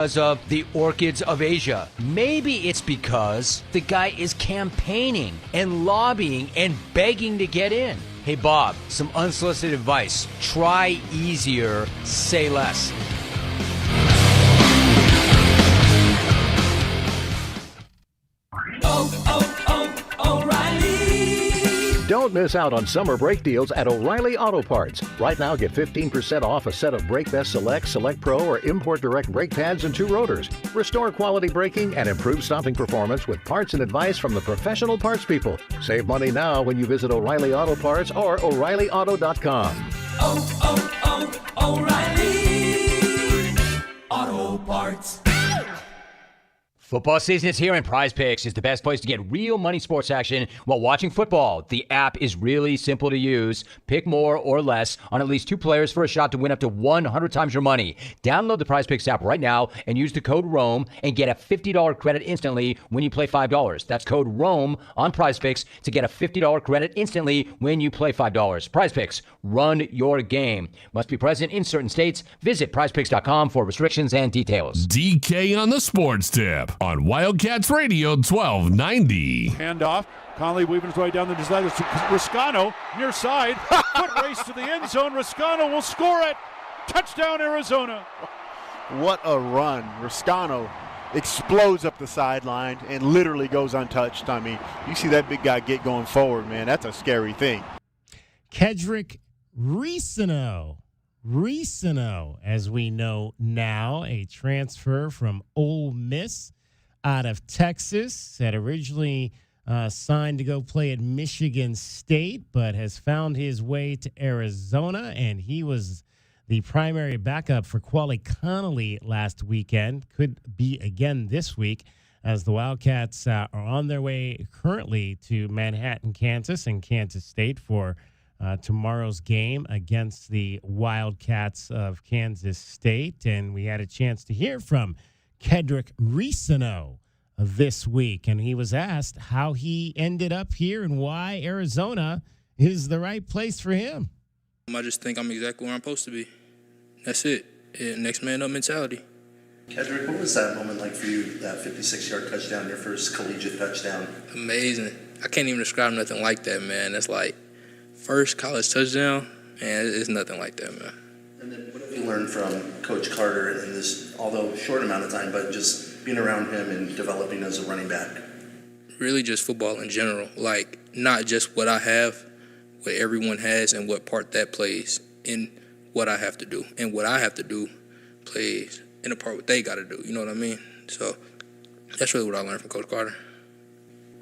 Because of the orchids of Asia. Maybe it's because the guy is campaigning and lobbying and begging to get in. Hey, Bob, some unsolicited advice. Try easier, say less. Don't miss out on summer brake deals at O'Reilly Auto Parts. Right now, get 15% off a set of Brake Best Select, Select Pro, or Import Direct brake pads and 2 rotors. Restore quality braking and improve stopping performance with parts and advice from the professional parts people. Save money now when you visit O'Reilly Auto Parts or O'ReillyAuto.com. O'Reilly Auto Parts. Football season is here, and Prize Picks is the best place to get real money sports action while watching football. The app is really simple to use. Pick more or less on at least 2 players for a shot to win up to 100 times your money. Download the Prize Picks app right now and use the code ROAM and get a $50 credit instantly when you play $5. That's code ROAM on Prize Picks to get a $50 credit instantly when you play $5. Prize Picks, run your game. Must be present in certain states. Visit prizepicks.com for restrictions and details. DK on the sports tip on Wildcats Radio 1290. Handoff. Conley weaving his way down the side. Riscano near side. Foot race to the end zone. Riscano will score it. Touchdown, Arizona. What a run. Riscano explodes up the sideline and literally goes untouched. I mean, you see that big guy get going forward, man. That's a scary thing. Kedrick Reesano, as we know now, a transfer from Ole Miss out of Texas, had originally signed to go play at Michigan State, but has found his way to Arizona, and he was the primary backup for Quali Connolly last weekend. Could be again this week, as the Wildcats are on their way currently to Manhattan, Kansas, and Kansas State for tomorrow's game against the Wildcats of Kansas State. And we had a chance to hear from Kedrick Reesano this week, and he was asked how he ended up here and why Arizona is the right place for him. I just think I'm exactly where I'm supposed to be. That's it. Next man up mentality. Kedrick, what was that moment like for you, that 56-yard touchdown, your first collegiate touchdown? Amazing. I can't even describe nothing like that, man. That's like first college touchdown, man, it's nothing like that, man. And then what have you learned from Coach Carter in this, although short amount of time, but just being around him and developing as a running back? Really just football in general. Like, not just what I have, what everyone has, and what part that plays in what I have to do. And what I have to do plays in the part what they got to do. You know what I mean? So that's really what I learned from Coach Carter.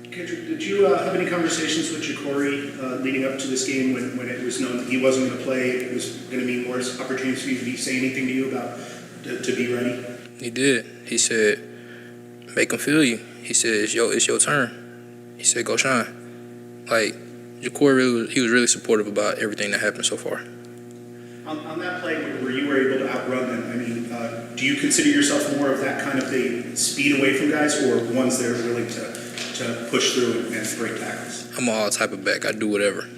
Kedrick, did you have any conversations with Ja'Cory leading up to this game when it was known that he wasn't going to play? It was going to be more opportunities for you. Did he say anything to you about to be ready? He did. He said, make him feel you. He said, it's your turn. He said, go shine. Like, Ja'Cory, he was really supportive about everything that happened so far. On that play where you were able to outrun them, I mean, do you consider yourself more of that kind of the speed away from guys, or ones that are willing to push through and break tackles? I'm all type of back. I do whatever.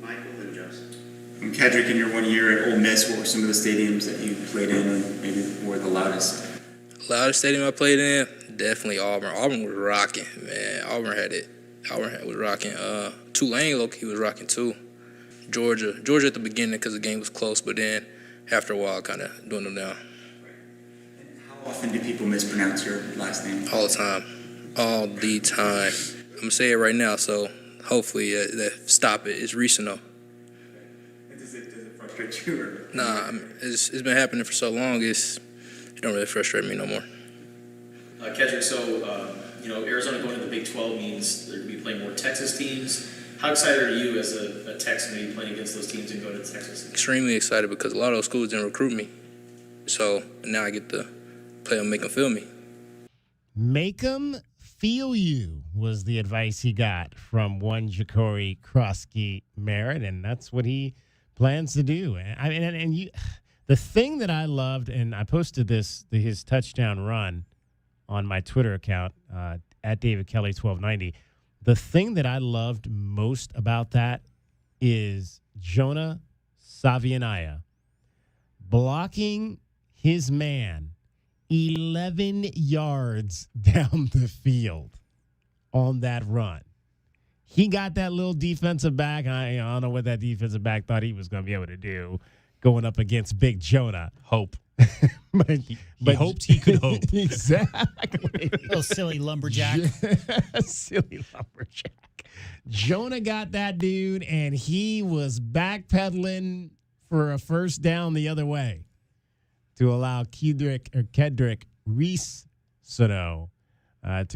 Michael and Justin. And Kedrick, in your 1 year at Ole Miss, what were some of the stadiums that you played in and maybe were the loudest? Loudest stadium I played in? Definitely Auburn. Auburn was rocking, man. Auburn had it. Auburn was rocking. Tulane, low-key, was rocking too. Georgia at the beginning because the game was close, but then after a while, kind of doing them down. How often do people mispronounce your last name? All the time. All the time. I'm going to say it right now, so hopefully stop it. It's Reesano. Does it frustrate you? Or? Nah, it's been happening for so long, it don't really frustrate me no more. Kedrick, so, Arizona going to the Big 12 means they're going to be playing more Texas teams. How excited are you as a Texan to be playing against those teams and going to Texas? Extremely excited because a lot of those schools didn't recruit me. So now I get to play them, make them feel me. Make them feel you was the advice he got from one Ja'Cory Krosky-Merritt, and that's what he plans to do. The thing that I loved, and I posted his touchdown run on my Twitter account at David Kelly 1290. The thing that I loved most about that is Jonah Savianaya blocking his man 11 yards down the field on that run. He got that little defensive back. I don't know what that defensive back thought he was going to be able to do going up against Big Jonah. Hope. but he hoped he could hope. Exactly. Little silly lumberjack. Silly lumberjack. Jonah got that dude, and he was backpedaling for a first down the other way to allow Kedrick Reese to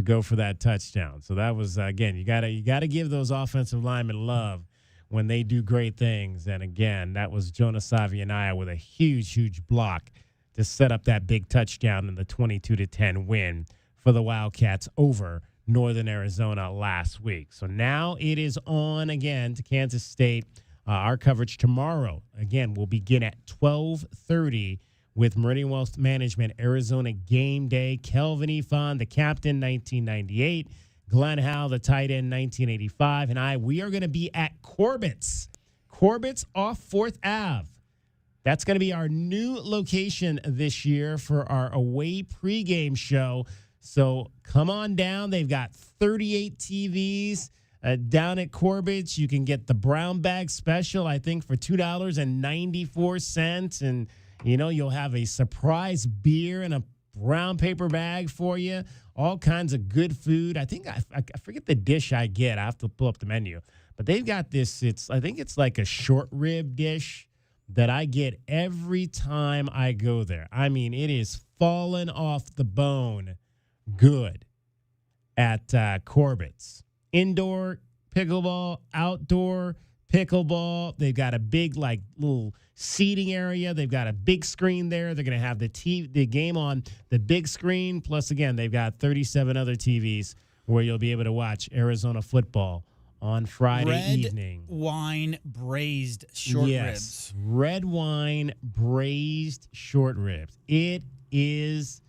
go for that touchdown. So that was, again, you gotta give those offensive linemen love when they do great things. And again, that was Jonah Savianaya with a huge block to set up that big touchdown in the 22-10 win for the Wildcats over Northern Arizona last week. So now it is on again to Kansas State. Our coverage tomorrow, again, will begin at 12:30 with Meridian Wealth Management Arizona Game Day. Kelvin Ifan, the captain, 1998. Glenn Howell, the tight end, 1985. And we are going to be at Corbett's off 4th Ave. That's going to be our new location this year for our away pregame show. So come on down. They've got 38 TVs down at Corbett's. You can get the brown bag special, I think, for $2.94. And, you'll have a surprise beer in a brown paper bag for you. All kinds of good food. I think I forget the dish I get. I have to pull up the menu. But they've got this, I think it's like a short rib dish that I get every time I go there. I mean, it is falling off the bone good at Corbett's. Indoor pickleball, outdoor pickleball. They've got a big, little seating area. They've got a big screen there. They're going to have the game on the big screen. Plus, again, they've got 37 other TVs where you'll be able to watch Arizona football on Friday evening. Red wine braised short ribs. Red wine braised short ribs. It is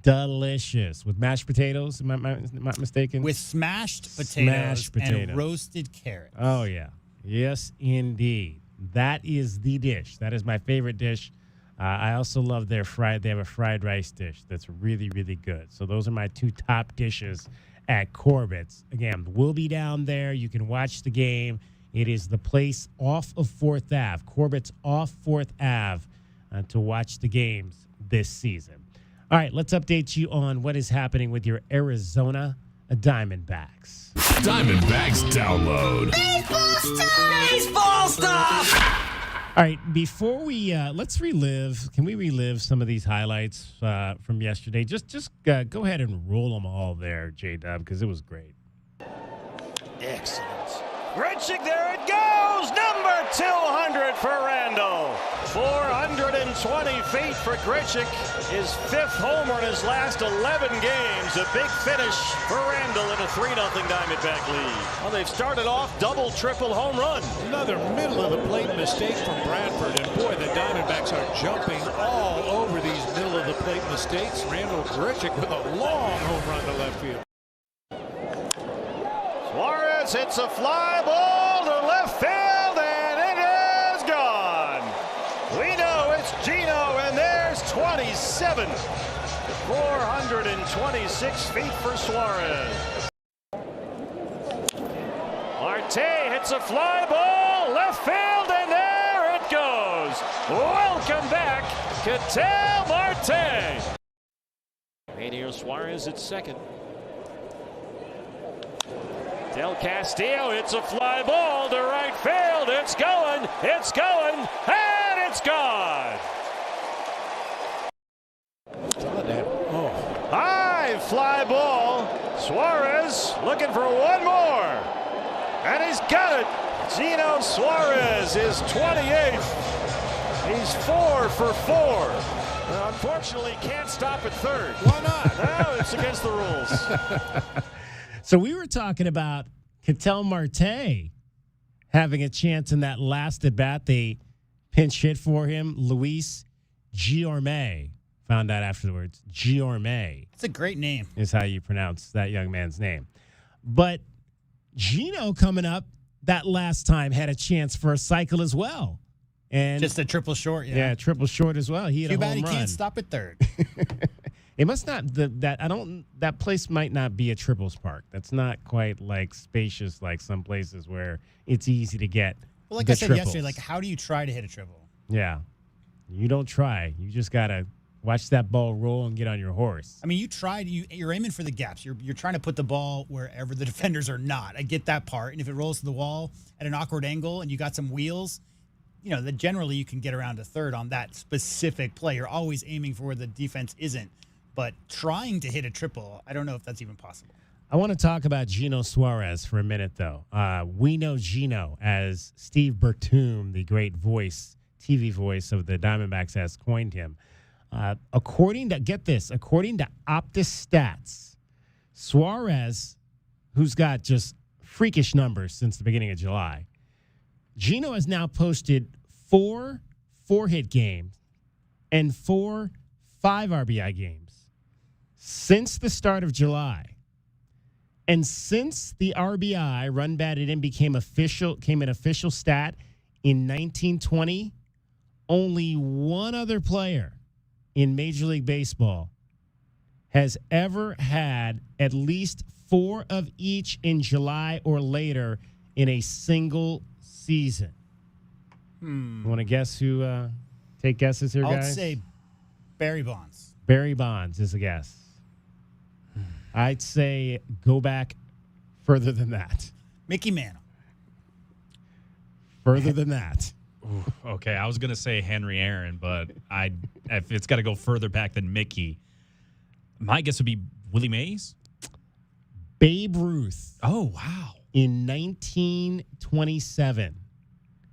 delicious with mashed potatoes. Am I not mistaken? With smashed potatoes and roasted carrots. Oh, yeah. Yes, indeed. That is the dish. That is my favorite dish. I also love they have a fried rice dish that's really, really good. So those are my two top dishes at Corbett's. Again, we'll be down there. You can watch the game. It is the place off of 4th Ave, Corbett's off 4th Ave, to watch the games this season. All right, let's update you on what is happening with your Arizona Diamondbacks. Diamondbacks download. Baseball stuff! Baseball stuff! All right, before we let's relive. Can we relive some of these highlights from yesterday? Just go ahead and roll them all there, J-Dub, because it was great. Excellent. Grichuk, there it goes. Number 200 for Randall. 420 feet for Grichuk. His 5th homer in his last 11 games. A big finish for Randall in a 3-0 Diamondback lead. Well, they've started off double, triple home run. Another middle of the plate mistake from Bradford. And boy, the Diamondbacks are jumping all over these middle of the plate mistakes. Randall Grichuk with a long home run to left field. Suarez hits a fly ball to left field, and it is gone. We know it's Gino, and there's 27. 426 feet for Suarez. Marte hits a fly ball, left field, and there it goes. Welcome back, Ketel Marte. Maynard Suarez at second. Del Castillo hits a fly ball to right field. It's going, and it's gone. High fly ball. Suarez looking for one more. And he's got it. Gino Suarez is 28th. He's 4 for 4. Unfortunately, can't stop at third. Why not? No, it's against the rules. So we were talking about Ketel Marte having a chance in that last at bat. They pinch hit for him. Luis Guillorme. Found out afterwards. Guillorme. It's a great name. Is how you pronounce that young man's name. But Gino coming up that last time had a chance for a cycle as well. And just a triple short, yeah, triple short as well. He had Too a bad home he run. can't stop at third. It must not that place might not be a triples park. That's not quite like spacious like some places where it's easy to get. Well, like the I said triples. yesterday, like how do you try to hit a triple? Yeah, you don't try. You just gotta watch that ball roll and get on your horse. I mean, you're aiming for the gaps. You're trying to put the ball wherever the defenders are not. I get that part. And if it rolls to the wall at an awkward angle and you got some wheels, that generally you can get around to third on that specific play. You're always aiming for where the defense isn't. But trying to hit a triple, I don't know if that's even possible. I want to talk about Gino Suarez for a minute, though. We know Gino as Steve Bertoom, the great TV voice of the Diamondbacks, has coined him. According to Optus Stats, Suarez, who's got just freakish numbers since the beginning of July, Gino has now posted 4 4-hit games and 4 5 RBI games since the start of July. And since the RBI, run batted in, became an official stat in 1920, only one other player in Major League Baseball has ever had at least 4 of each in July or later in a single season. You want to guess who? Take guesses here, guys? I'll say Barry Bonds. Barry Bonds is a guess. I'd say go back further than that. Mickey Mantle. Further than that. Ooh, okay, I was going to say Henry Aaron, but if it's got to go further back than Mickey, my guess would be Willie Mays? Babe Ruth. Oh, wow. In 1927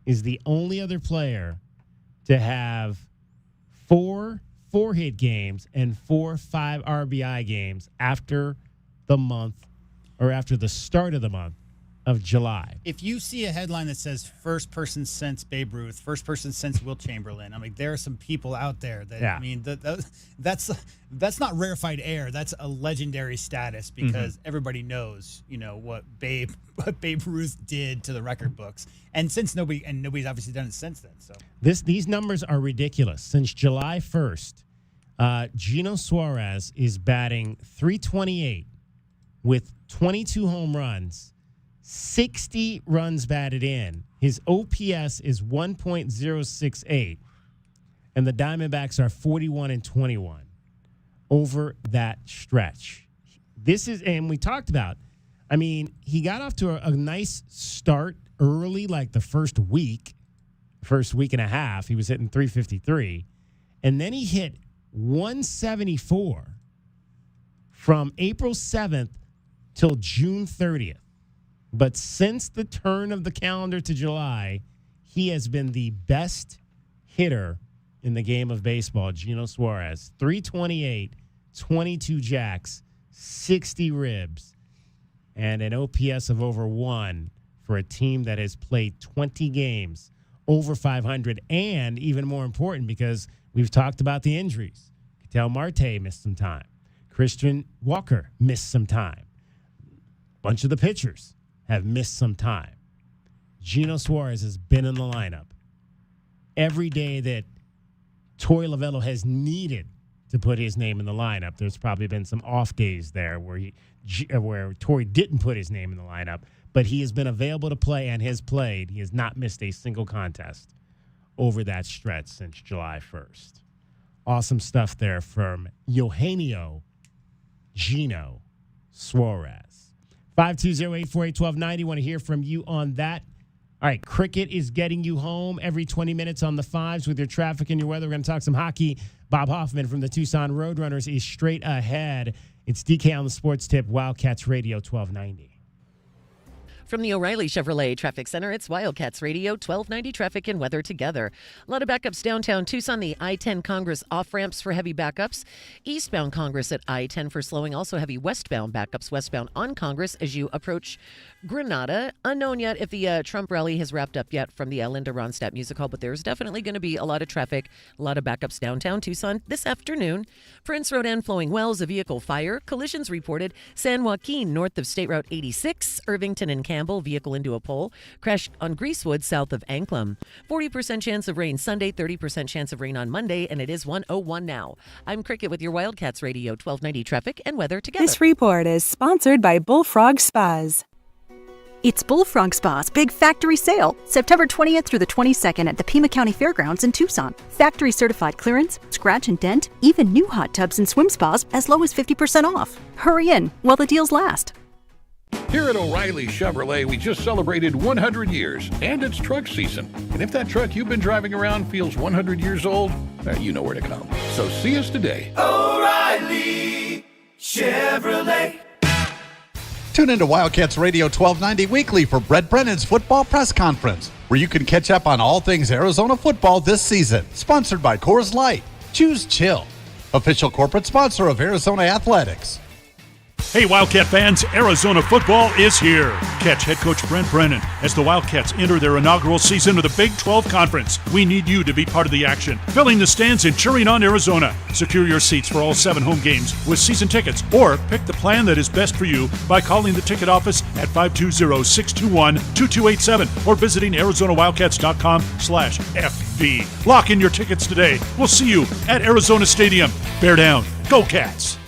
is the only other player to have 4 4-hit games and 4 5 RBI games after the start of the month of July. If you see a headline that says first person since Babe Ruth, first person since Wilt Chamberlain, I mean, there are some people out there that, I mean, that's not rarefied air. That's a legendary status because everybody knows, what Babe Ruth did to the record books. And nobody's obviously done it since then. So these numbers are ridiculous. Since July 1st, Gino Suarez is batting .328 with 22 home runs, 60 runs batted in. His OPS is 1.068, and the Diamondbacks are 41-21 over that stretch. And we talked about, I mean, he got off to a nice start early, like the first week and a half. He was hitting .353, and then he hit .174 from April 7th till June 30th. But since the turn of the calendar to July, he has been the best hitter in the game of baseball, Gino Suarez. .328, 22 jacks, 60 ribs, and an OPS of over 1 for a team that has played 20 games over 500. And even more important, because we've talked about the injuries. Ketel Marte missed some time. Christian Walker missed some time. A bunch of the pitchers have missed some time. Gino Suarez has been in the lineup every day that Torey Lovullo has needed to put his name in the lineup. There's probably been some off days there where Torey didn't put his name in the lineup, but he has been available to play and has played. He has not missed a single contest over that stretch since July 1st. Awesome stuff there from Eugenio Gino Suarez. 520-848-1290. Want to hear from you on that. All right, cricket is getting you home every 20 minutes on the fives with your traffic and your weather. We're going to talk some hockey. Bob Hoffman from the Tucson Roadrunners is straight ahead. It's DK on the Sports Tip, Wildcats Radio 1290. From the O'Reilly Chevrolet Traffic Center, it's Wildcats Radio 1290 traffic and weather together. A lot of backups downtown Tucson. The I-10 Congress off-ramps for heavy backups. Eastbound Congress at I-10 for slowing. Also heavy westbound backups westbound on Congress as you approach Granada. Unknown yet if the Trump rally has wrapped up yet from the Linda Ronstadt Music Hall, but there's definitely going to be a lot of traffic, a lot of backups downtown Tucson this afternoon. Prince Road and Flowing Wells, a vehicle fire. Collisions reported. San Joaquin north of State Route 86, Irvington and Kansas Campbell, vehicle into a pole. Crash on Greasewood south of Anklam. 40% chance of rain Sunday, 30% chance of rain on Monday, and it is 1:01 now. I'm Cricket with your Wildcats Radio 1290 traffic and weather together. This report is sponsored by Bullfrog Spas. It's Bullfrog Spa's Big Factory Sale, September 20th through the 22nd at the Pima County Fairgrounds in Tucson. Factory certified clearance, scratch and dent, even new hot tubs and swim spas as low as 50% off. Hurry in while the deals last. Here at O'Reilly Chevrolet, we just celebrated 100 years, and it's truck season. And if that truck you've been driving around feels 100 years old, you know where to come. So see us today. O'Reilly Chevrolet. Tune into Wildcats Radio 1290 weekly for Brett Brennan's football press conference, where you can catch up on all things Arizona football this season. Sponsored by Coors Light. Choose chill. Official corporate sponsor of Arizona Athletics. Hey, Wildcat fans, Arizona football is here. Catch head coach Brent Brennan as the Wildcats enter their inaugural season of the Big 12 Conference. We need you to be part of the action, filling the stands and cheering on Arizona. Secure your seats for all 7 home games with season tickets, or pick the plan that is best for you by calling the ticket office at 520-621-2287 or visiting ArizonaWildcats.com/FB. Lock in your tickets today. We'll see you at Arizona Stadium. Bear down. Go Cats.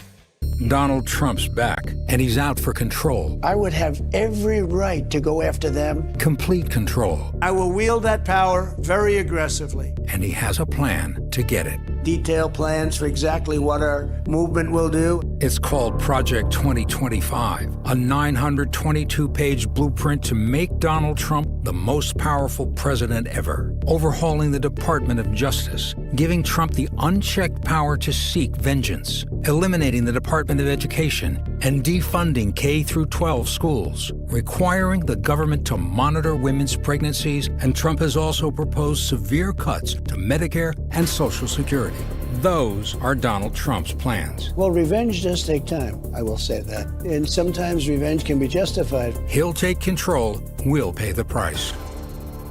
Donald Trump's back, and he's out for control. I would have every right to go after them. Complete control. I will wield that power very aggressively. And he has a plan to get it. Detailed plans for exactly what our movement will do. It's called Project 2025, a 922-page blueprint to make Donald Trump the most powerful president ever. Overhauling the Department of Justice, giving Trump the unchecked power to seek vengeance, eliminating the Department of Education, and defunding K-12 schools, requiring the government to monitor women's pregnancies, and Trump has also proposed severe cuts to Medicare and Social Security. Those are Donald Trump's plans. Well, revenge does take time, I will say that. And sometimes revenge can be justified. He'll take control, we'll pay the price.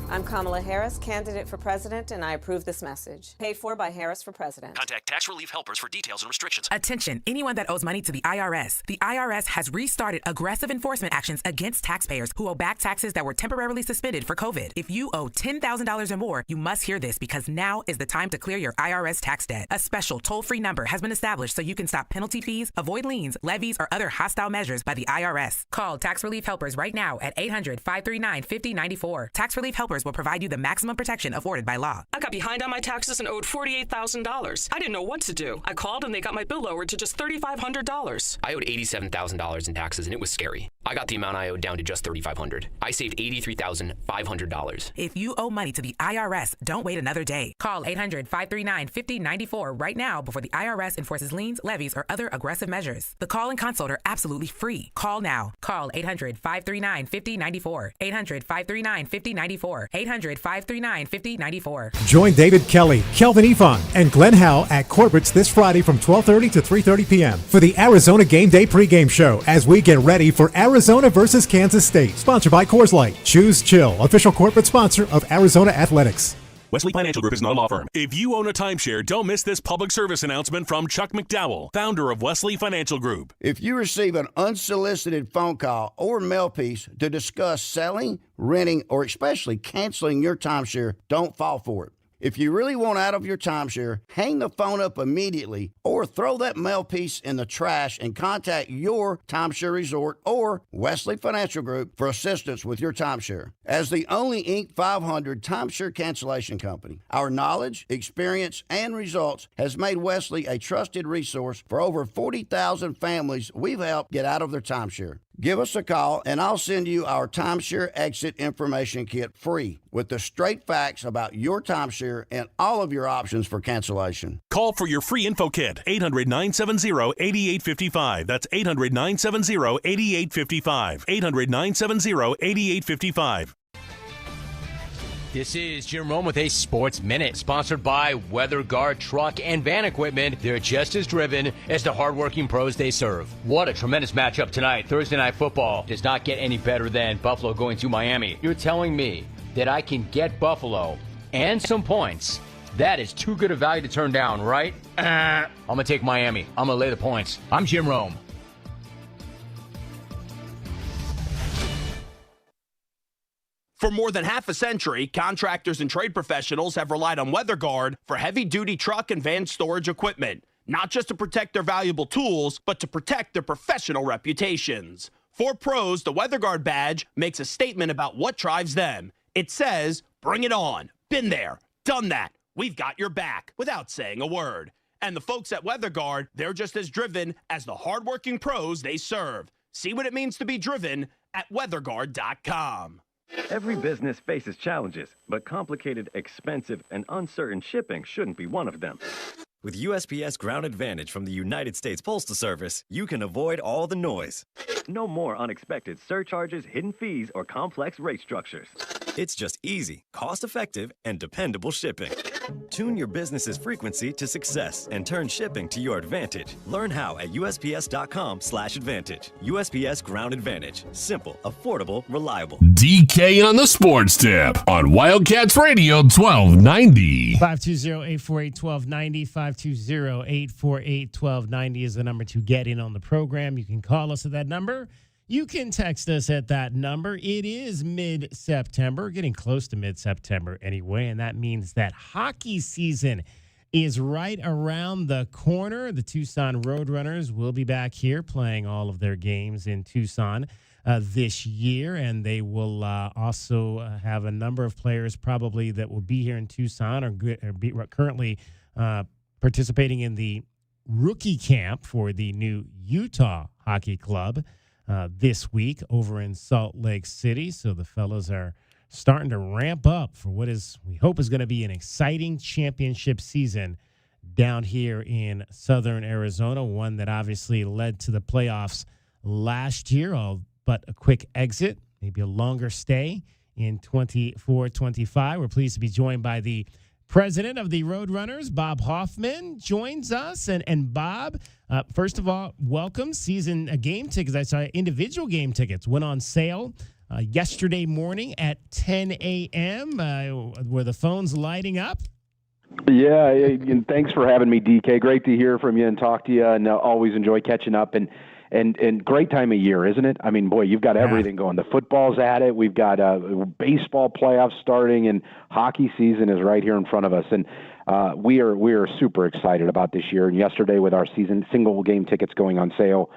I'm Kamala Harris, candidate for president, and I approve this message. Paid for by Harris for President. Contact Tax Relief Helpers for details and restrictions. Attention, anyone that owes money to the IRS. The IRS has restarted aggressive enforcement actions against taxpayers who owe back taxes that were temporarily suspended for COVID. If you owe $10,000 or more, you must hear this because now is the time to clear your IRS tax debt. A special toll-free number has been established so you can stop penalty fees, avoid liens, levies, or other hostile measures by the IRS. Call Tax Relief Helpers right now at 800-539-5094. Tax Relief Helpers will provide you the maximum protection afforded by law. I got behind on my taxes and owed $48,000. I didn't know what to do. I called and they got my bill lowered to just $3,500. I owed $87,000 in taxes and it was scary. I got the amount I owed down to just $3,500. I saved $83,500. If you owe money to the IRS, don't wait another day. Call 800-539-5094 right now before the IRS enforces liens, levies, or other aggressive measures. The call and consult are absolutely free. Call now. Call 800-539-5094. 800-539-5094. 800-539-5094. Join David Kelly, Kelvin Evon, and Glenn Howe at Corbett's this Friday from 12:30 to 3:30 p.m. for the Arizona Game Day pregame show as we get ready for Arizona versus Kansas State. Sponsored by Coors Light. Choose Chill, official corporate sponsor of Arizona Athletics. Wesley Financial Group is not a law firm. If you own a timeshare, don't miss this public service announcement from Chuck McDowell, founder of Wesley Financial Group. If you receive an unsolicited phone call or mail piece to discuss selling, renting, or especially canceling your timeshare, don't fall for it. If you really want out of your timeshare, hang the phone up immediately or throw that mail piece in the trash and contact your timeshare resort or Wesley Financial Group for assistance with your timeshare. As the only Inc. 500 timeshare cancellation company, our knowledge, experience, and results has made Wesley a trusted resource for over 40,000 families we've helped get out of their timeshare. Give us a call, and I'll send you our timeshare exit information kit free with the straight facts about your timeshare and all of your options for cancellation. Call for your free info kit, 800-970-8855. That's 800-970-8855. 800-970-8855. This is Jim Rome with a Sports Minute, sponsored by Weather Guard Truck and Van Equipment. They're just as driven as the hardworking pros they serve. What a tremendous matchup tonight. Thursday Night Football does not get any better than Buffalo going to Miami. You're telling me that I can get Buffalo and some points? That is too good a value to turn down, right? I'm going to take Miami. I'm going to lay the points. I'm Jim Rome. For more than half a century, contractors and trade professionals have relied on WeatherGuard for heavy-duty truck and van storage equipment, not just to protect their valuable tools, but to protect their professional reputations. For pros, the WeatherGuard badge makes a statement about what drives them. It says, "Bring it on. Been there. Done that. We've got your back," without saying a word. And the folks at WeatherGuard, they're just as driven as the hardworking pros they serve. See what it means to be driven at WeatherGuard.com. Every business faces challenges, but complicated, expensive, and uncertain shipping shouldn't be one of them. With USPS Ground Advantage from the United States Postal Service, you can avoid all the noise. No more unexpected surcharges, hidden fees, or complex rate structures. It's just easy, cost-effective, and dependable shipping. Tune your business's frequency to success and turn shipping to your advantage. Learn how at USPS.com/advantage. USPS Ground Advantage. Simple, affordable, reliable. DK on the Sports Tip on Wildcats Radio 1290. 520-848-1290. 520-848-1290 is the number to get in on the program. You can call us at that number. You can text us at that number. It is mid-September, getting close to mid-September anyway, and that means that hockey season is right around the corner. The Tucson Roadrunners will be back here playing all of their games in Tucson this year, and they will also have a number of players probably that will be here in Tucson or be currently participating in the rookie camp for the new Utah Hockey Club this week over in Salt Lake City. So the fellas are starting to ramp up for what we hope is going to be an exciting championship season down here in Southern Arizona, one that obviously led to the playoffs last year, but a quick exit, maybe a longer stay in 24-25. We're pleased to be joined by the president of the Roadrunners, Bob Hoffman, joins us. And Bob, first of all, welcome. Season game tickets. I saw individual game tickets went on sale yesterday morning at 10 a.m. Were the phones lighting up? Yeah, and thanks for having me, DK. Great to hear from you and talk to you, and always enjoy catching up. And great time of year, isn't it? I mean, boy, you've got everything going. The football's at it. We've got baseball playoffs starting, and hockey season is right here in front of us. And we are super excited about this year. And yesterday, with our season single game tickets going on sale,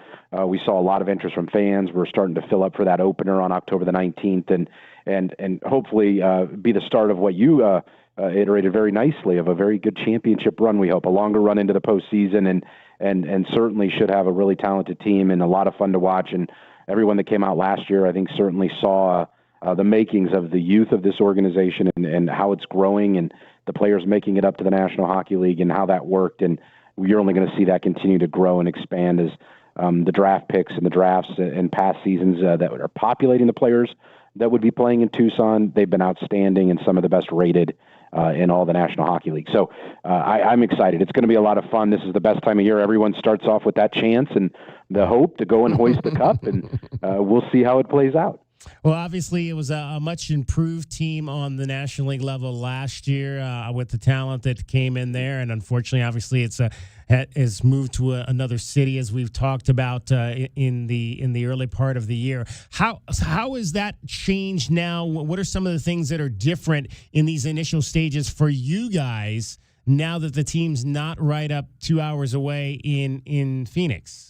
we saw a lot of interest from fans. We're starting to fill up for that opener on October the 19th, and hopefully be the start of what you iterated very nicely of a very good championship run. We hope a longer run into the postseason, and certainly should have a really talented team and a lot of fun to watch. And everyone that came out last year, I think, certainly saw the makings of the youth of this organization and how it's growing and the players making it up to the National Hockey League and how that worked. And you're only going to see that continue to grow and expand as the draft picks and the drafts and past seasons that are populating the players that would be playing in Tucson. They've been outstanding and some of the best rated in all the National Hockey League. So I'm excited. It's going to be a lot of fun. This is the best time of year. Everyone starts off with that chance and the hope to go and hoist the cup, and we'll see how it plays out. Well, obviously, it was a much improved team on the National League level last year with the talent that came in there. And unfortunately, obviously, has moved to another city, as we've talked about in the early part of the year. How has that changed now? What are some of the things that are different in these initial stages for you guys now that the team's not right up 2 hours away in Phoenix?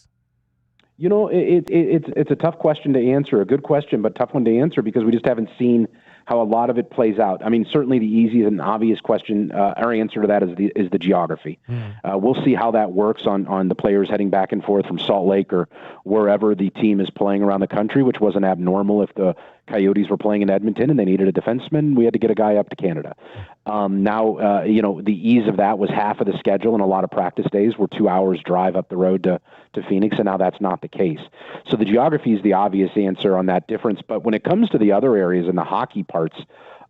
You know, it's a tough question to answer, a good question, but tough one to answer because we just haven't seen how a lot of it plays out. I mean, certainly the easy and obvious question, our answer to that is the geography. We'll see how that works on the players heading back and forth from Salt Lake or wherever the team is playing around the country, which wasn't abnormal if the Coyotes were playing in Edmonton and they needed a defenseman. We had to get a guy up to Canada. Now, the ease of that was half of the schedule, and a lot of practice days were 2 hours drive up the road to Phoenix, and now that's not the case. So the geography is the obvious answer on that difference. But when it comes to the other areas and the hockey parts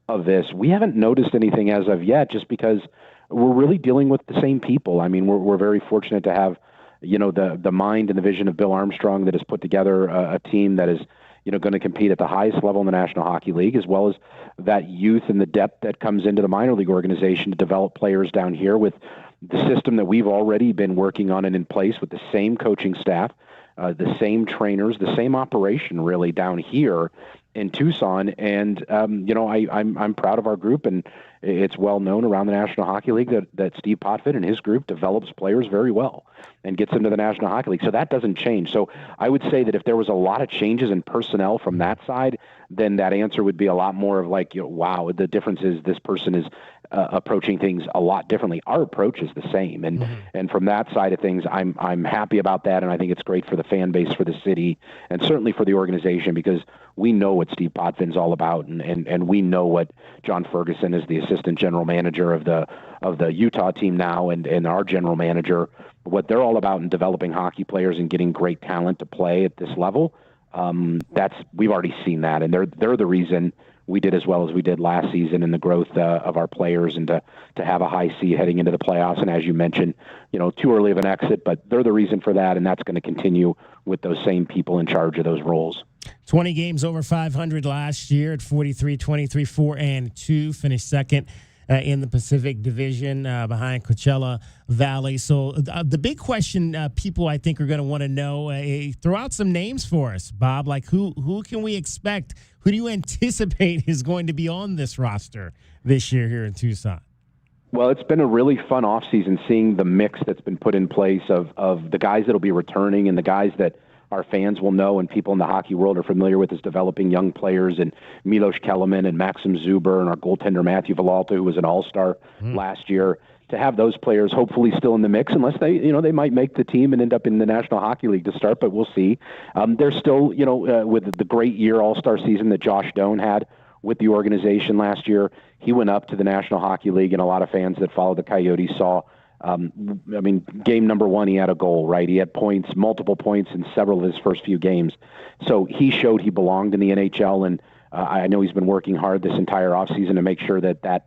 of this, we haven't noticed anything as of yet, just because we're really dealing with the same people. I mean, we're very fortunate to have, the mind and the vision of Bill Armstrong that has put together a team that is going to compete at the highest level in the National Hockey League, as well as that youth and the depth that comes into the minor league organization to develop players down here with the system that we've already been working on and in place with the same coaching staff, the same trainers, the same operation really down here in Tucson, and I'm proud of our group, and it's well known around the National Hockey League that Steve Potvin and his group develops players very well and gets them to the National Hockey League. So that doesn't change. So I would say that if there was a lot of changes in personnel from that side, then that answer would be a lot more of like, wow, the difference is this person is approaching things a lot differently. Our approach is the same, and from that side of things, I'm happy about that, and I think it's great for the fan base, for the city, and certainly for the organization, because we know what Steve Potvin's all about, and we know what John Ferguson is, the assistant general manager of the Utah team now, and our general manager, what they're all about in developing hockey players and getting great talent to play at this level. We've already seen that, and they're the reason we did as well as we did last season in the growth of our players, and to have a high seed heading into the playoffs. And as you mentioned, too early of an exit, but they're the reason for that, and that's going to continue with those same people in charge of those roles. 20 games over 500 last year at 43, 23, 4-2, finished second in the Pacific Division behind Coachella Valley. So the big question people I think are going to want to know, throw out some names for us, Bob. Like who can we expect? Who do you anticipate is going to be on this roster this year here in Tucson? Well, it's been a really fun offseason seeing the mix that's been put in place of the guys that will be returning and the guys that our fans will know and people in the hockey world are familiar with as developing young players, and Milos Kellerman and Maxim Zuber and our goaltender Matthew Villalta, who was an all-star last year. To have those players hopefully still in the mix, unless they might make the team and end up in the National Hockey League to start, but we'll see. They're still, with the great year all-star season that Josh Doan had with the organization last year, he went up to the National Hockey League, and a lot of fans that follow the Coyotes saw. Game number 1, he had a goal, right? He had points, multiple points in several of his first few games. So he showed he belonged in the NHL, and I know he's been working hard this entire offseason to make sure that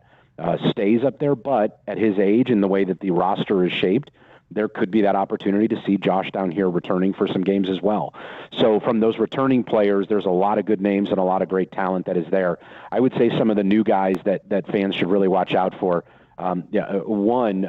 stays up there. But at his age and the way that the roster is shaped, there could be that opportunity to see Josh down here returning for some games as well. So from those returning players, there's a lot of good names and a lot of great talent that is there. I would say some of the new guys that fans should really watch out for. One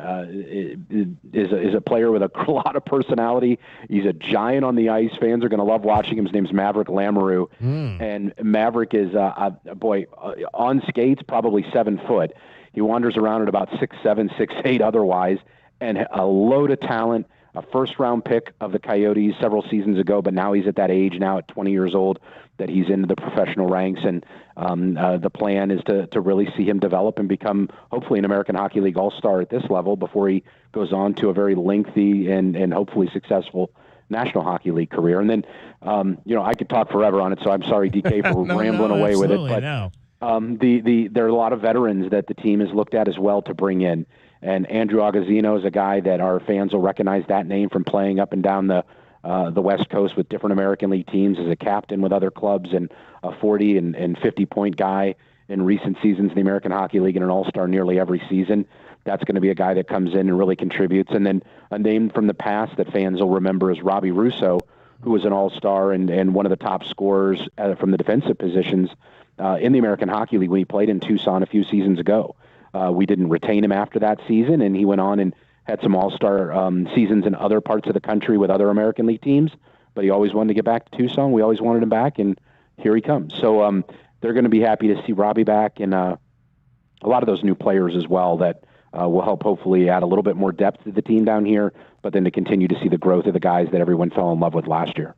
is a player with a lot of personality. He's a giant on the ice. Fans are going to love watching him. His name's Maverick Lamoureux. And Maverick is on skates, probably 7 foot. He wanders around at about 6'7", 6'8" otherwise, and a load of talent. A first-round pick of the Coyotes several seasons ago, but now he's at that age now at 20 years old that he's into the professional ranks, and the plan is to really see him develop and become hopefully an American Hockey League All-Star at this level before he goes on to a very lengthy and hopefully successful National Hockey League career. And then, I could talk forever on it, so I'm sorry, DK, for rambling away with it. But there are a lot of veterans that the team has looked at as well to bring in. And Andrew Agozzino is a guy that our fans will recognize that name from playing up and down the West Coast with different American League teams as a captain with other clubs, and a 40 and 50-point guy in recent seasons in the American Hockey League and an all-star nearly every season. That's going to be a guy that comes in and really contributes. And then a name from the past that fans will remember is Robbie Russo, who was an all-star and one of the top scorers from the defensive positions in the American Hockey League when he played in Tucson a few seasons ago. We didn't retain him after that season, and he went on and had some all-star seasons in other parts of the country with other American League teams, but he always wanted to get back to Tucson. We always wanted him back, and here he comes. So they're going to be happy to see Robbie back, and a lot of those new players as well that will help hopefully add a little bit more depth to the team down here, but then to continue to see the growth of the guys that everyone fell in love with last year.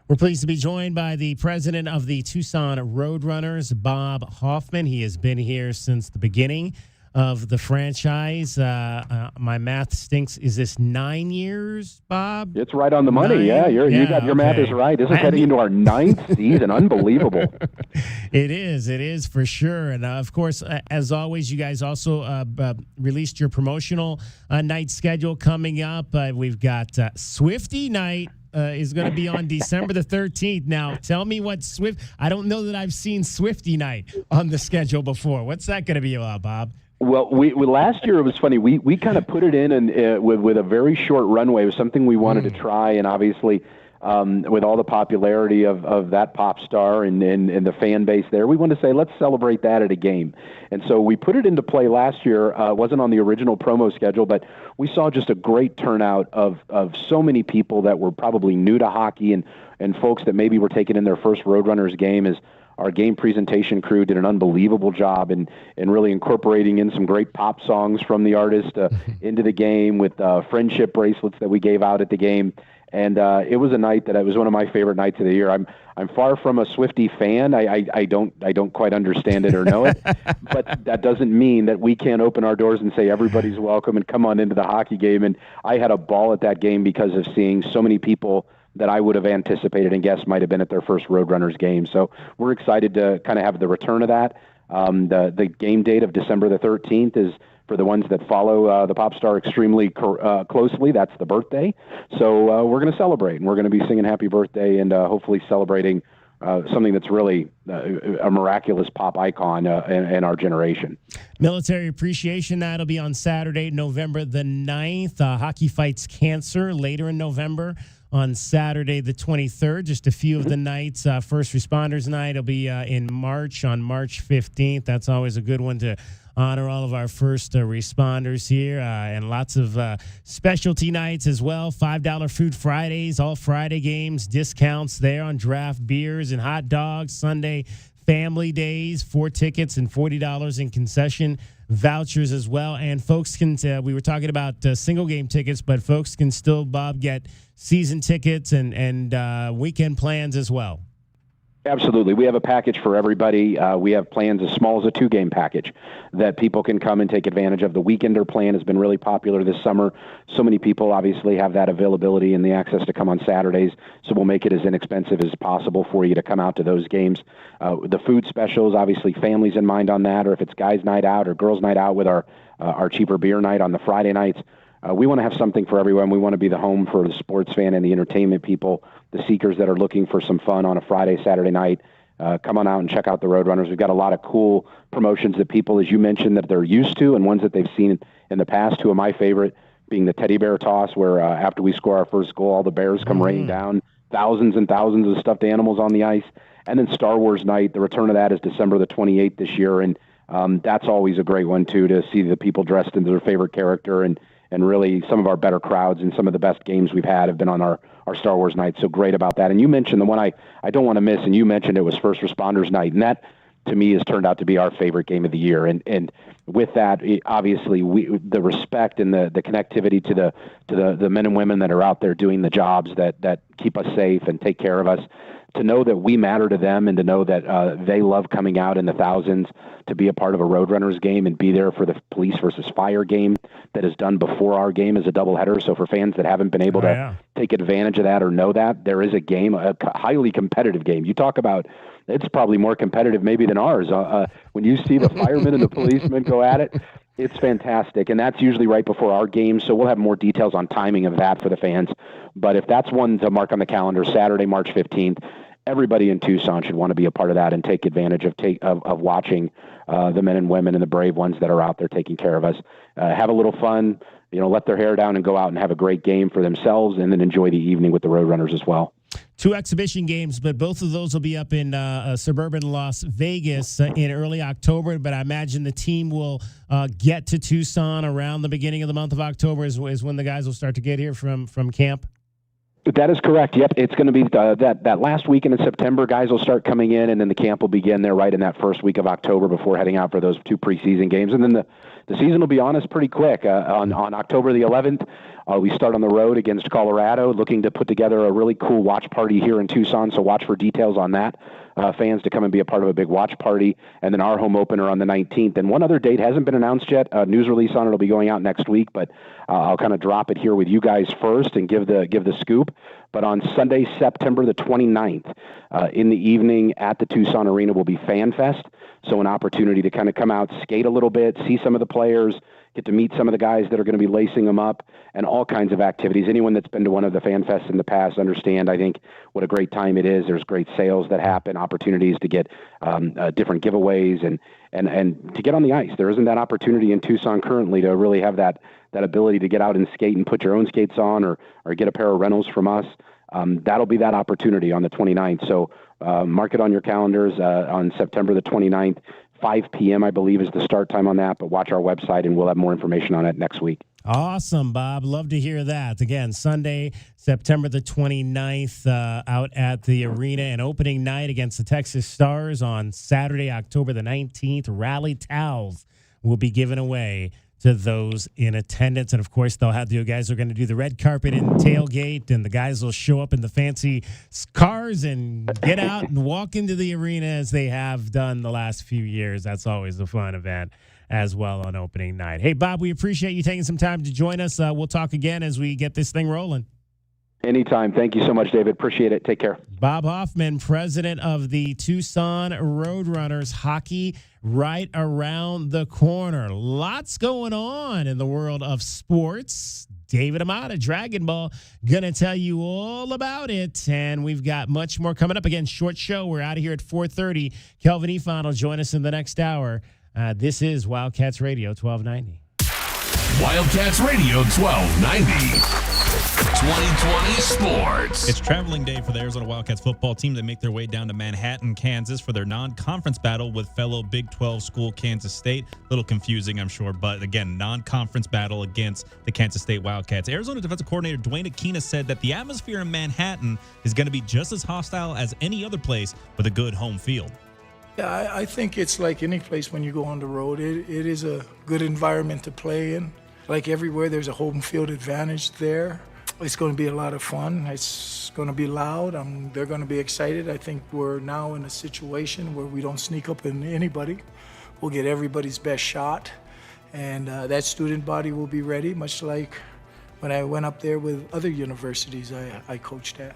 We're pleased to be joined by the president of the Tucson Roadrunners, Bob Hoffman. He has been here since the beginning of the franchise. My math stinks. Is this 9 years, Bob? It's right on the money. 9? You got your math is right. This is heading into our 9th season. Unbelievable. It is for sure. And of course, as always, you guys also released your promotional night schedule coming up. We've got Swifty Night. Is going to be on December the 13th. Now, tell me what I don't know that I've seen Swifty Night on the schedule before. What's that going to be about, Bob? Well, we last year it was funny. We kind of put it in and with a very short runway. It was something we wanted to try, and obviously with all the popularity of that pop star and the fan base there, we wanted to say, let's celebrate that at a game. And so we put it into play last year. It wasn't on the original promo schedule, but we saw just a great turnout of so many people that were probably new to hockey and folks that maybe were taking in their first Roadrunners game as Our game presentation crew did an unbelievable job in really incorporating in some great pop songs from the artist into the game with friendship bracelets that we gave out at the game. And it was a night that it was one of my favorite nights of the year. I'm far from a Swiftie fan. I don't quite understand it or know it, but that doesn't mean that we can't open our doors and say everybody's welcome and come on into the hockey game. And I had a ball at that game because of seeing so many people that I would have anticipated and guessed might have been at their first Roadrunners game. So we're excited to kind of have the return of that. The game date of December the 13th is, for the ones that follow the pop star extremely closely, that's the birthday. So we're going to celebrate, and we're going to be singing happy birthday and hopefully celebrating something that's really a miraculous pop icon in our generation. Military Appreciation Night will be on Saturday, November the 9th. Hockey Fights Cancer later in November. On Saturday, the 23rd, just a few of the nights. First Responders Night will be in March, on March 15th. That's always a good one to honor all of our first responders here. And lots of specialty nights as well. $5 Food Fridays, all Friday games, discounts there on draft beers and hot dogs. Sunday Family Days, 4 tickets and $40 in concession vouchers as well. And folks can, we were talking about single game tickets, but folks can still, Bob, get season tickets and weekend plans as well. Absolutely. We have a package for everybody. We have plans as small as a 2-game package that people can come and take advantage of. The Weekender plan has been really popular this summer. So many people obviously have that availability and the access to come on Saturdays, so we'll make it as inexpensive as possible for you to come out to those games. The food specials, obviously families in mind on that, or if it's guys' night out or girls' night out with our cheaper beer night on the Friday nights. We want to have something for everyone. We want to be the home for the sports fan and the entertainment people, the seekers that are looking for some fun on a Friday, Saturday night. Come on out and check out the Roadrunners. We've got a lot of cool promotions that people, as you mentioned, that they're used to and ones that they've seen in the past. 2 of my favorite being the teddy bear toss, where after we score our first goal, all the bears come raining down, thousands and thousands of stuffed animals on the ice. And then Star Wars Night, the return of that is December the 28th this year. And that's always a great one, too, to see the people dressed in their favorite character. And really some of our better crowds and some of the best games we've had have been on our Star Wars night. So great about that. And you mentioned the one I don't want to miss, and you mentioned it was First Responders Night. And that, to me, has turned out to be our favorite game of the year. And with that, obviously, the respect and the connectivity to the men and women that are out there doing the jobs that keep us safe and take care of us, to know that we matter to them and to know that they love coming out in the thousands to be a part of a Roadrunners game and be there for the police versus fire game that is done before our game as a doubleheader. So for fans that haven't been able to take advantage of that or know that, there is a game, a highly competitive game. You talk about, it's probably more competitive maybe than ours. When you see the firemen and the policemen go at it, it's fantastic. And that's usually right before our game. So we'll have more details on timing of that for the fans. But if that's one to mark on the calendar, Saturday, March 15th, everybody in Tucson should want to be a part of that and take advantage of watching the men and women and the brave ones that are out there taking care of us. Have a little fun, let their hair down and go out and have a great game for themselves, and then enjoy the evening with the Roadrunners as well. 2 exhibition games, but both of those will be up in suburban Las Vegas in early October. But I imagine the team will get to Tucson around the beginning of the month of October is when the guys will start to get here from camp. That is correct. Yep, it's going to be that last weekend in September. Guys will start coming in, and then the camp will begin there right in that first week of October before heading out for those 2 preseason games. And then the season will be on us pretty quick. On October the 11th, we start on the road against Colorado, looking to put together a really cool watch party here in Tucson, so watch for details on that. Fans to come and be a part of a big watch party, and then our home opener on the 19th. And one other date hasn't been announced yet. A news release on it will be going out next week, but I'll kind of drop it here with you guys first and give the scoop. But on Sunday, September the 29th, in the evening at the Tucson Arena will be Fan Fest. So an opportunity to kind of come out, skate a little bit, see some of the players, get to meet some of the guys that are going to be lacing them up, and all kinds of activities. Anyone that's been to one of the Fan Fests in the past understand, I think, what a great time it is. There's great sales that happen, opportunities to get different giveaways, and to get on the ice. There isn't that opportunity in Tucson currently to really have that ability to get out and skate and put your own skates on or get a pair of rentals from us. That'll be that opportunity on the 29th. So mark it on your calendars on September the 29th. 5 p.m., I believe, is the start time on that, but watch our website and we'll have more information on it next week. Awesome, Bob. Love to hear that. Again, Sunday, September the 29th, out at the arena, and opening night against the Texas Stars on Saturday, October the 19th. Rally towels will be given away to those in attendance. And, of course, the guys are going to do the red carpet and tailgate, and the guys will show up in the fancy cars and get out and walk into the arena as they have done the last few years. That's always a fun event as well on opening night. Hey, Bob, we appreciate you taking some time to join us. We'll talk again as we get this thing rolling. Anytime. Thank you so much, David. Appreciate it. Take care. Bob Hoffman, president of the Tucson Roadrunners. Hockey right around the corner. Lots going on in the world of sports. David Amata, Dragon Ball, going to tell you all about it. And we've got much more coming up. Again, short show. We're out of here at 4:30. Kelvin Ifan will join us in the next hour. This is Wildcats Radio 1290. Wildcats Radio 1290. 2020 Sports. It's traveling day for the Arizona Wildcats football team. They make their way down to Manhattan, Kansas for their non-conference battle with fellow Big 12 school Kansas State. A little confusing, I'm sure, but again, non-conference battle against the Kansas State Wildcats. Arizona defensive coordinator Dwayne Akina said that the atmosphere in Manhattan is going to be just as hostile as any other place with a good home field. Yeah, I think it's like any place when you go on the road. It is a good environment to play in. Like everywhere, there's a home field advantage there. It's going to be a lot of fun. It's going to be loud. They're going to be excited. I think we're now in a situation where we don't sneak up on anybody. We'll get everybody's best shot, and that student body will be ready, much like when I went up there with other universities I coached at.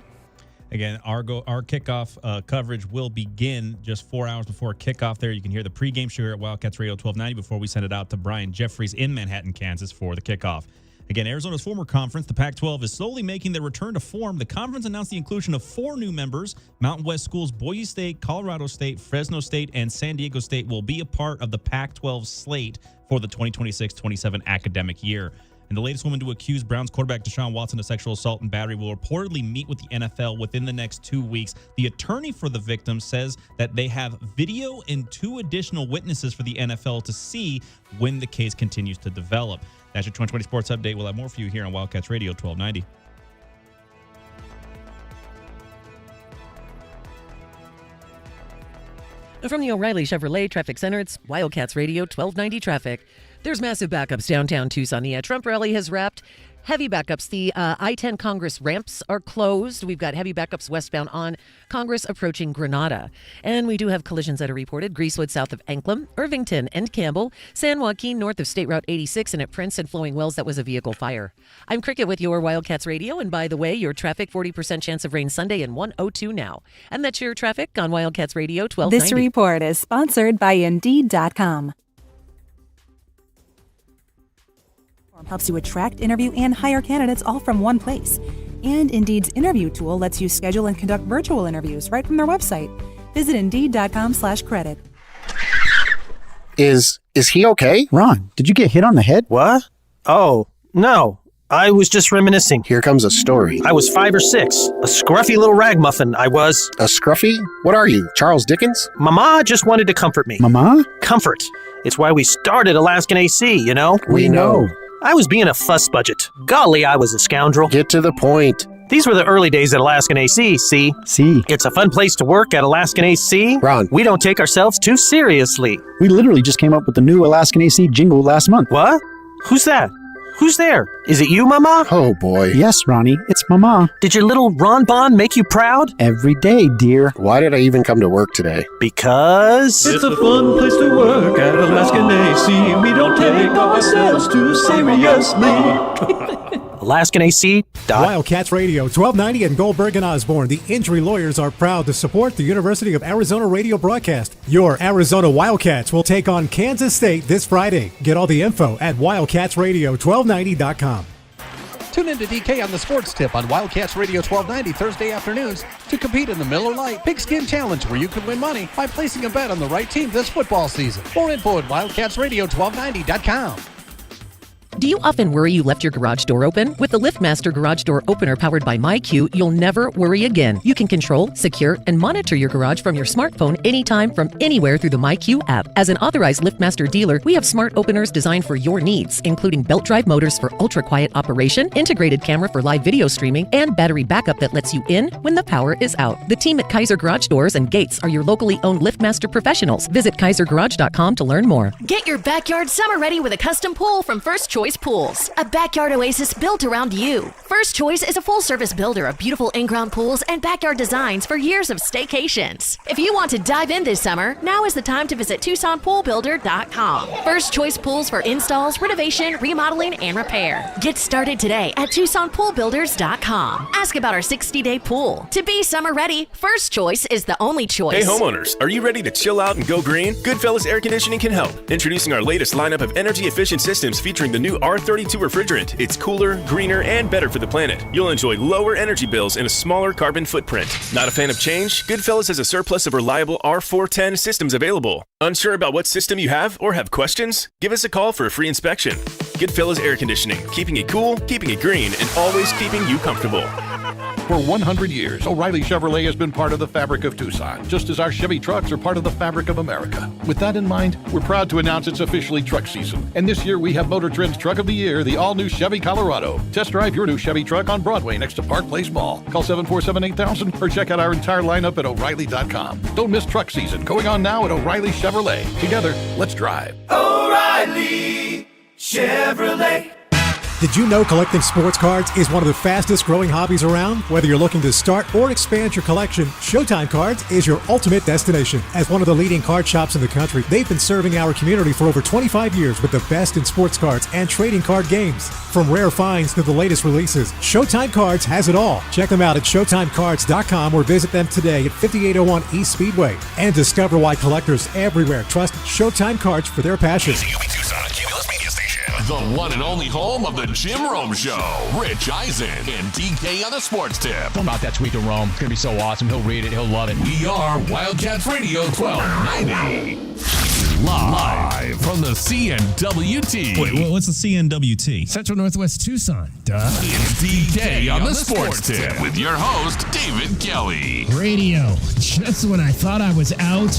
Again, our kickoff coverage will begin just 4 hours before kickoff there. You can hear the pregame show here at Wildcats Radio 1290 before we send it out to Brian Jeffries in Manhattan, Kansas for the kickoff. Again, Arizona's former conference, the Pac-12, is slowly making their return to form. The conference announced the inclusion of 4 new members. Mountain West schools Boise State, Colorado State, Fresno State, and San Diego State will be a part of the Pac-12 slate for the 2026-27 academic year. And the latest woman to accuse Browns quarterback Deshaun Watson of sexual assault and battery will reportedly meet with the NFL within the next 2 weeks. The attorney for the victim says that they have video and 2 additional witnesses for the NFL to see when the case continues to develop. That's your 2020 Sports Update. We'll have more for you here on Wildcats Radio 1290. From the O'Reilly Chevrolet Traffic Center, it's Wildcats Radio 1290 traffic. There's massive backups downtown Tucson. The Trump rally has wrapped. Heavy backups. The I-10 Congress ramps are closed. We've got heavy backups westbound on Congress approaching Granada. And we do have collisions that are reported. Greasewood south of Anklam, Irvington and Campbell, San Joaquin north of State Route 86, and at Prince and Flowing Wells, that was a vehicle fire. I'm Cricket with your Wildcats Radio. And by the way, your traffic, 40% chance of rain Sunday and 102 now. And that's your traffic on Wildcats Radio 1290. This report is sponsored by Indeed.com. Helps you attract, interview, and hire candidates all from one place. And Indeed's interview tool lets you schedule and conduct virtual interviews right from their website. Visit Indeed.com/credit. Is he okay? Ron, did you get hit on the head? What? Oh, no. I was just reminiscing. Here comes a story. I was 5 or 6. A scruffy little ragamuffin, I was. A scruffy? What are you, Charles Dickens? Mama just wanted to comfort me. Mama? Comfort. It's why we started Alaskan AC, you know? We know. I was being a fuss budget. Golly, I was a scoundrel. Get to the point. These were the early days at Alaskan AC, see? See. It's a fun place to work at Alaskan AC. Ron. We don't take ourselves too seriously. We literally just came up with the new Alaskan AC jingle last month. What? Who's that? Who's there? Is it you, Mama? Oh, boy. Yes, Ronnie, it's Mama. Did your little Ron Bon make you proud? Every day, dear. Why did I even come to work today? Because... It's a fun place to work at Alaskan AC. We don't take ourselves too seriously. Alaskan AC. Wildcats Radio 1290 and Goldberg and Osborne. The injury lawyers are proud to support the University of Arizona radio broadcast. Your Arizona Wildcats will take on Kansas State this Friday. Get all the info at wildcatsradio1290.com. Tune in to DK on the Sports Tip on Wildcats Radio 1290 Thursday afternoons to compete in the Miller Lite Pigskin Challenge, where you can win money by placing a bet on the right team this football season. More info at wildcatsradio1290.com. Do you often worry you left your garage door open? With the LiftMaster Garage Door Opener powered by MyQ, you'll never worry again. You can control, secure, and monitor your garage from your smartphone anytime from anywhere through the MyQ app. As an authorized LiftMaster dealer, we have smart openers designed for your needs, including belt drive motors for ultra-quiet operation, integrated camera for live video streaming, and battery backup that lets you in when the power is out. The team at Kaiser Garage Doors and Gates are your locally owned LiftMaster professionals. Visit KaiserGarage.com to learn more. Get your backyard summer ready with a custom pool from First Choice Pools. A backyard oasis built around you. First Choice is a full-service builder of beautiful in-ground pools and backyard designs for years of staycations. If you want to dive in this summer, now is the time to visit TucsonPoolBuilder.com. First Choice Pools for installs, renovation, remodeling, and repair. Get started today at TucsonPoolBuilders.com. Ask about our 60-day pool. To be summer ready, First Choice is the only choice. Hey homeowners, are you ready to chill out and go green? Goodfellas Air Conditioning can help. Introducing our latest lineup of energy-efficient systems featuring the new R32 refrigerant. It's cooler, greener, and better for the planet. You'll enjoy lower energy bills and a smaller carbon footprint. Not a fan of change? Goodfellas has a surplus of reliable R410 systems available. Unsure about what system you have or have questions? Give us a call for a free inspection. Goodfellas Air Conditioning, keeping it cool, keeping it green, and always keeping you comfortable. For 100 years, O'Reilly Chevrolet has been part of the fabric of Tucson, just as our Chevy trucks are part of the fabric of America. With that in mind, we're proud to announce it's officially truck season. And this year, we have Motor Trend's Truck of the Year, the all-new Chevy Colorado. Test drive your new Chevy truck on Broadway next to Park Place Mall. Call 747-8000 or check out our entire lineup at O'Reilly.com. Don't miss truck season, going on now at O'Reilly Chevrolet. Together, let's drive. O'Reilly Chevrolet. Did you know collecting sports cards is one of the fastest growing hobbies around? Whether you're looking to start or expand your collection, Showtime Cards is your ultimate destination. As one of the leading card shops in the country, they've been serving our community for over 25 years with the best in sports cards and trading card games. From rare finds to the latest releases, Showtime Cards has it all. Check them out at ShowtimeCards.com or visit them today at 5801 East Speedway. And discover why collectors everywhere trust Showtime Cards for their passion. The one and only home of the Jim Rome Show. Rich Eisen and DK on the Sports Tip. I'm not that sweet to Rome. It's going to be so awesome. He'll read it. He'll love it. We are Wildcats Radio 1290. Live from the CNWT. Wait, what's the CNWT? Central Northwest Tucson. Duh. It's DK on the Sports Tip with your host, David Kelly. Radio. Just when I thought I was out,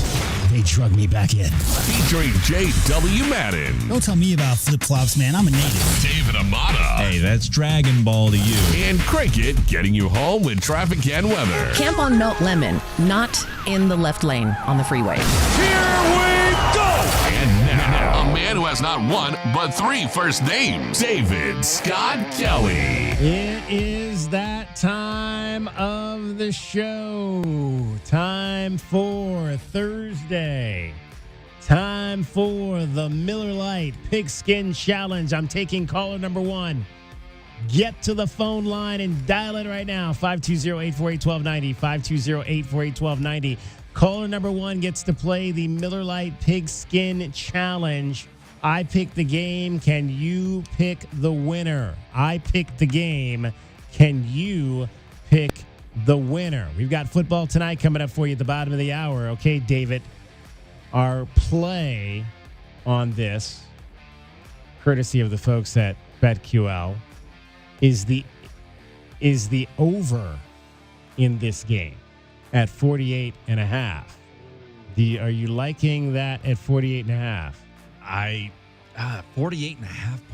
they drug me back in. Featuring J.W. Madden. Don't tell me about flip-flops, man. I'm a native. David Amata. Hey, that's Dragon Ball to you. And Cricket getting you home with traffic and weather. Camp on Melt Lemon, not in the left lane on the freeway. Here we go! And now, a man who has not one, but three first names, David Scott Kelly. It is that time of the show. Time for Thursday. Time for the Miller Lite Pigskin Challenge. I'm taking caller number one. Get to the phone line and dial it right now. 520-848-1290. 520-848-1290. Caller number one gets to play the Miller Lite Pigskin Challenge. I pick the game. Can you pick the winner? I pick the game. Can you pick the winner? We've got football tonight coming up for you at the bottom of the hour. Okay, David, our play on this, courtesy of the folks at BetQL, is the over in this game at 48.5. Are you liking that at 48.5? 48.5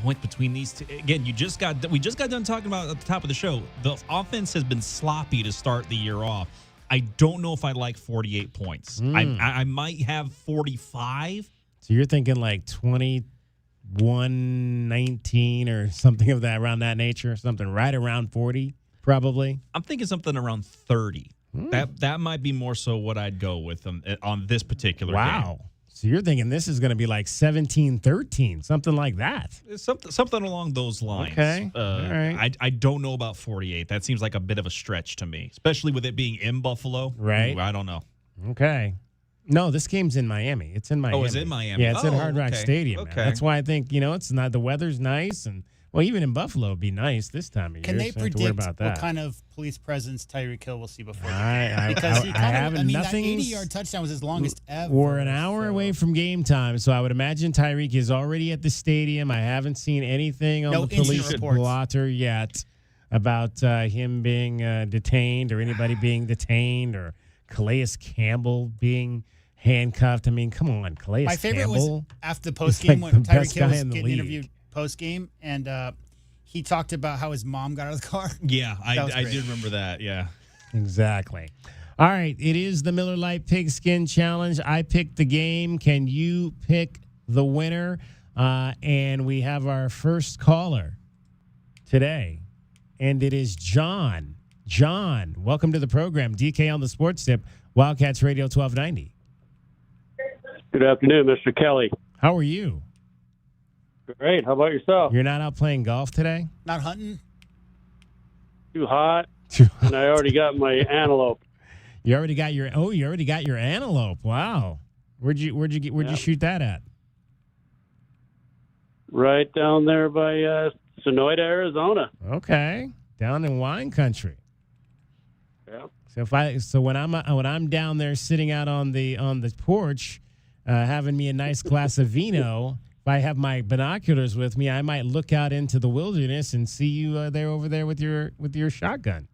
points between these two. Again, we just got done talking about at the top of the show. The offense has been sloppy to start the year off. I don't know if I like 48 points. I might have 45. So you're thinking like 21-19 or something of that, around that nature, something right around 40, probably. I'm thinking something around 30. That might be more so what I'd go with on this particular game. Wow. So you're thinking this is going to be like 17-13, something like that. Something along those lines. Okay. All right. I don't know about 48. That seems like a bit of a stretch to me, especially with it being in Buffalo. Right. Ooh, I don't know. Okay. No, this game's in Miami. It's in Miami. Oh, it's in Miami. Yeah, it's in Hard Rock Stadium. Okay. That's why I think, it's not, the weather's nice and Well, even in Buffalo, it'd be nice this time of year. Can they so I don't have to worry predict about that. what kind of police presence Tyreek Hill will see before? Because he I kind have of, I mean, nothing. that 80-yard touchdown was his longest ever. We're an hour away from game time, so I would imagine Tyreek is already at the stadium. I haven't seen anything on No the police incident reports. blotter yet about him being detained or anybody being detained or Calais Campbell being handcuffed. I mean, come on, Calais My favorite Campbell. was after the He's post game like when the Tyreek best Hill guy was in the getting league. interviewed post game, and he talked about how his mom got out of the car. Yeah, That was I great. do remember that. Yeah. Exactly. All right, it is the Miller Lite Pigskin Challenge. I picked the game. Can you pick the winner? And we have our first caller today, and it is John. John, welcome to the program. DK on the Sports Tip, Wildcats Radio 1290. Good afternoon, Mr. Kelly. How are you? Great. How about yourself? You're not out playing golf today? Not hunting. Too hot. And I already got my antelope. You already got your antelope. Wow. Where'd you shoot that at? Right down there by Sonoyta, Arizona. Okay. Down in wine country. Yeah. So when I'm down there sitting out on the porch, having me a nice glass of vino, if I have my binoculars with me, I might look out into the wilderness and see you over there with your shotgun.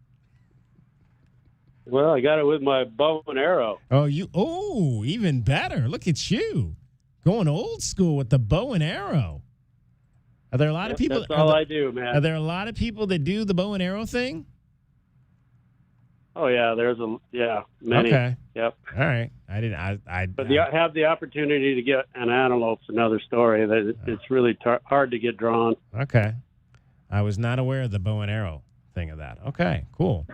Well, I got it with my bow and arrow. Oh, even better. Look at you. Going old school with the bow and arrow. Are there a lot of people? That's all I do, man. Are there a lot of people that do the bow and arrow thing? Oh yeah, many. Okay. Yep. All right. But have the opportunity to get an antelope's another story. That it's really hard to get drawn. Okay. I was not aware of the bow and arrow thing of that. Okay, cool.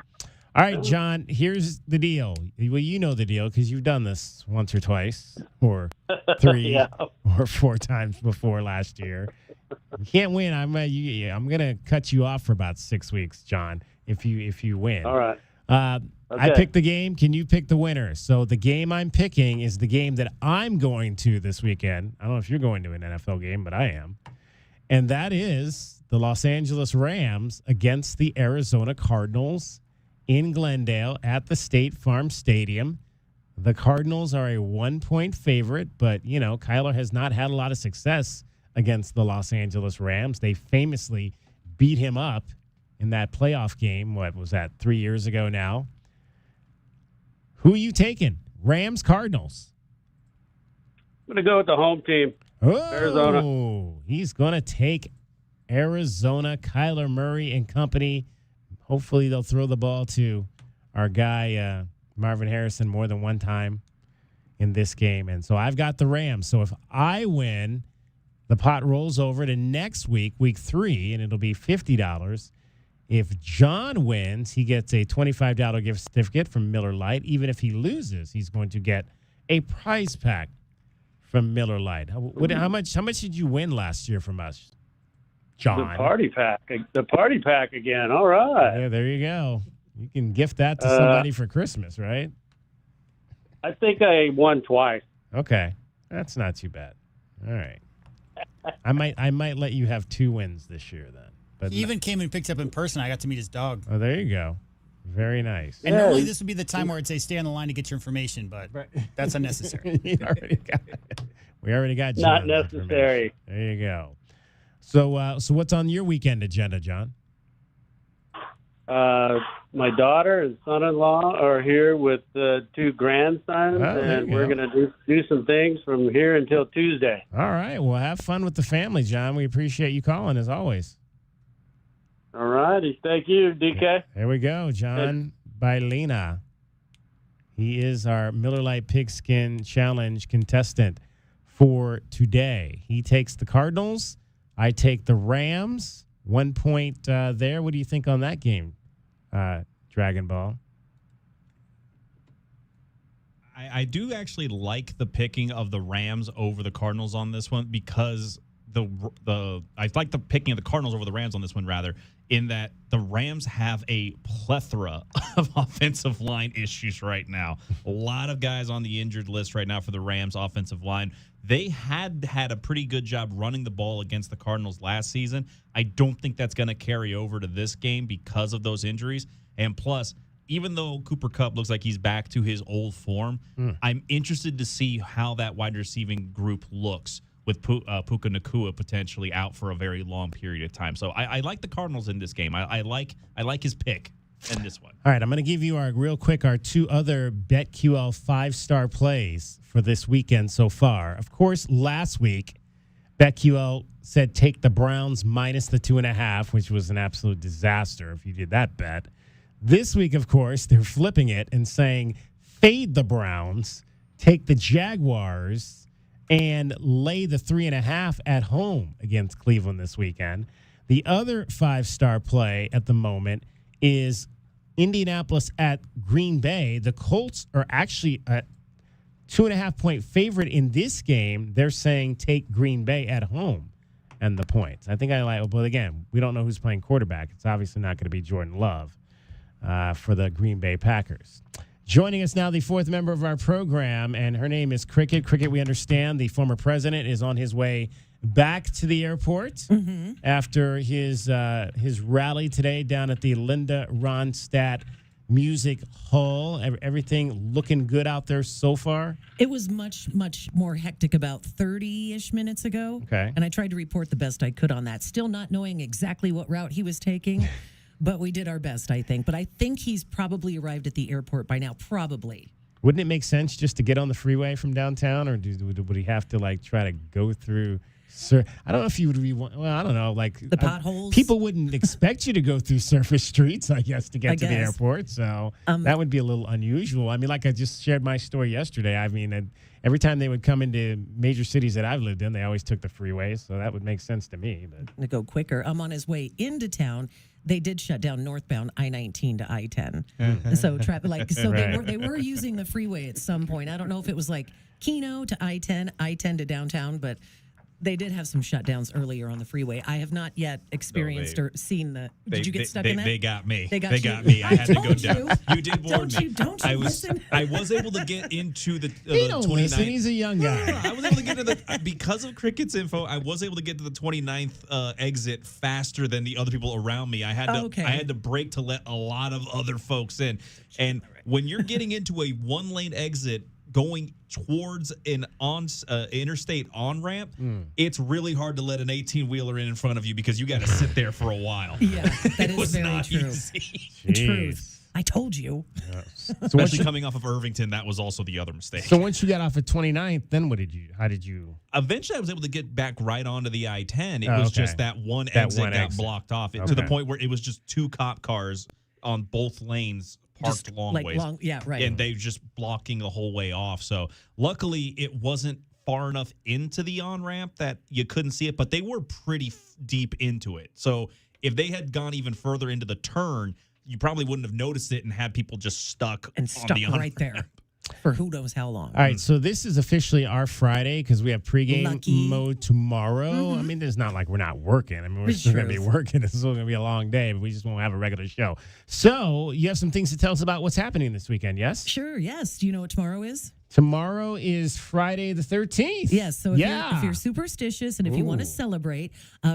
All right, John, here's the deal. Well, you know the deal because you've done this once or twice or 3 or 4 times before last year. You can't win. I'm going to cut you off for about 6 weeks, John, if you win. All right. I picked the game. Can you pick the winner? So the game I'm picking is the game that I'm going to this weekend. I don't know if you're going to an NFL game, but I am. And that is the Los Angeles Rams against the Arizona Cardinals in Glendale at the State Farm Stadium. The Cardinals are a 1-point favorite, but, Kyler has not had a lot of success against the Los Angeles Rams. They famously beat him up in that playoff game. What was that, 3 years ago now? Who are you taking? Rams, Cardinals? I'm going to go with the home team, Arizona. He's going to take Arizona, Kyler Murray and company. Hopefully they'll throw the ball to our guy, Marvin Harrison, more than one time in this game. And so I've got the Rams. So if I win, the pot rolls over to next week, week 3, and it'll be $50. If John wins, he gets a $25 gift certificate from Miller Lite. Even if he loses, he's going to get a prize pack from Miller Lite. How much did you win last year from us, John? The party pack again. All right. Yeah, there you go. You can gift that to somebody for Christmas, right? I think I won twice. Okay, that's not too bad. All right, I might let you have 2 wins this year then. But He even came and picked up in person. I got to meet his dog. Oh, there you go. Very nice. And normally this would be the time where I'd say stay on the line to get your information, but that's unnecessary. We already got John. Not necessary. There you go. So what's on your weekend agenda, John? My daughter and son-in-law are here with 2 grandsons, and we're going to do some things from here until Tuesday. All right. Well, have fun with the family, John. We appreciate you calling, as always. All righty. Thank you, DK. There we go. John Bailina. He is our Miller Lite Pigskin Challenge contestant for today. He takes the Cardinals. I take the Rams. 1 point there. What do you think on that game, Dragon Ball? I do actually like the picking of the Rams over the Cardinals on this one because I like the picking of the Cardinals over the Rams on this one rather, in that the Rams have a plethora of offensive line issues right now. A lot of guys on the injured list right now for the Rams offensive line. They had a pretty good job running the ball against the Cardinals last season. I don't think that's going to carry over to this game because of those injuries. And plus, even though Cooper Kupp looks like he's back to his old form, I'm interested to see how that wide receiving group looks with Puka Nacua potentially out for a very long period of time. So I like the Cardinals in this game. I like his pick in this one. All right, I'm going to give you our two other BetQL 5-star plays for this weekend so far. Of course, last week, BetQL said take the Browns minus the 2.5, which was an absolute disaster if you did that bet. This week, of course, they're flipping it and saying fade the Browns, take the Jaguars, and lay the 3.5 at home against Cleveland this weekend. The other 5-star play at the moment is Indianapolis at Green Bay. The Colts are actually a 2.5-point favorite in this game. They're saying take Green Bay at home and the points. I think I like, but again, we don't know who's playing quarterback. It's obviously not going to be Jordan Love for the Green Bay Packers. Joining us now, the fourth member of our program, and her name is Cricket. Cricket, we understand the former president is on his way back to the airport after his rally today down at the Linda Ronstadt Music Hall. Everything looking good out there so far? It was much, much more hectic about 30-ish minutes ago. Okay. And I tried to report the best I could on that, still not knowing exactly what route he was taking. But we did our best, I think. But I think he's probably arrived at the airport by now, probably. Wouldn't it make sense just to get on the freeway from downtown, or would he have to, like, try to go through I don't know if you would I don't know, like the potholes. People wouldn't expect you to go through surface streets, I guess, to get to the airport. So that would be a little unusual. I mean, like I just shared my story yesterday. I mean, every time they would come into major cities that I've lived in, they always took the freeways. So that would make sense to me. But to go quicker. I'm on his way into town. They did shut down northbound I-19 to I-10. So Right. they were using the freeway at some point. I don't know if it was like Keno to I-10, I-10 to downtown, but they did have some shutdowns earlier on the freeway. I have not yet experienced or seen the. Did you get stuck in that? They got me. They got me. I had to go down. You. You did warn me. Don't you listen? I was able to get into the he don't 29th. listen. He's a young guy. I was able to get to because of Cricket's info. I was able to get to the 29th exit faster than the other people around me. I had to brake to let a lot of other folks in. And when you're getting into a one-lane exit going towards an interstate on-ramp, it's really hard to let an 18-wheeler in front of you because you got to sit there for a while. Yeah, that is very not true. Easy. Truth. I told you. Especially coming off of Irvington, that was also the other mistake. So once you got off at 29th, then how did you? Eventually, I was able to get back right onto the I-10. It was just that one exit got blocked off to the point where it was just two cop cars on both lanes parked long ways. And they just blocking the whole way off. So luckily, it wasn't far enough into the on-ramp that you couldn't see it, but they were pretty deep into it. So if they had gone even further into the turn, you probably wouldn't have noticed it and had people just stuck on the on-ramp. Right there for who knows how long. All right, so this is officially our Friday because we have pregame mode tomorrow. I mean, it's not like we're not working. I mean, we're still going to be working. It's still going to be a long day, but we just won't have a regular show. So you have some things to tell us about what's happening this weekend, yes? Sure, yes. Do you know what tomorrow is? Tomorrow is Friday the 13th. Yes, so if you're superstitious and if you want to celebrate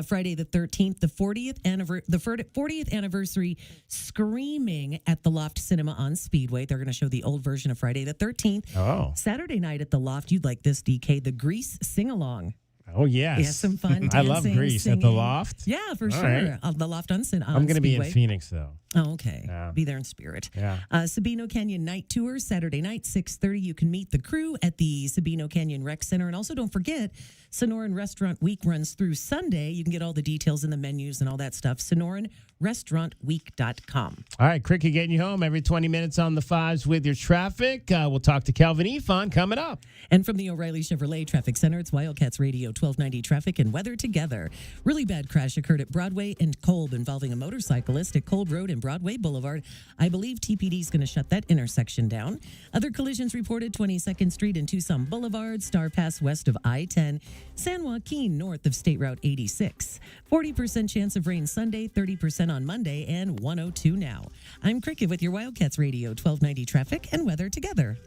Friday the 13th, the 40th anniversary screening at the Loft Cinema on Speedway. They're going to show the old version of Friday the 13th. Oh. Saturday night at the Loft, you'd like this, DK, the Grease Sing-Along. Oh, yes. Yeah, some fun dancing, I love Grease singing. at the Loft. Yeah, for All sure. right. The Loft on I'm going to be in Phoenix, though. Oh, okay. Yeah. Be there in spirit. Yeah. Sabino Canyon Night Tour, Saturday night, 6:30. You can meet the crew at the Sabino Canyon Rec Center. And also don't forget, Sonoran Restaurant Week runs through Sunday. You can get all the details in the menus and all that stuff. SonoranRestaurantWeek.com. All right, Cricket getting you home every 20 minutes on the fives with your traffic. We'll talk to Calvin Efon coming up. And from the O'Reilly Chevrolet Traffic Center, it's Wildcats Radio 1290 Traffic and Weather Together. Really bad crash occurred at Broadway and Kolb involving a motorcyclist at Kolb Road and Broadway Boulevard. I believe TPD is going to shut that intersection down. Other collisions reported 22nd Street and Tucson Boulevard, Star Pass west of I-10, San Joaquin north of State Route 86. 40% chance of rain Sunday, 30% on Monday and 102 now. I'm Cricket with your Wildcats Radio 1290 traffic and weather together.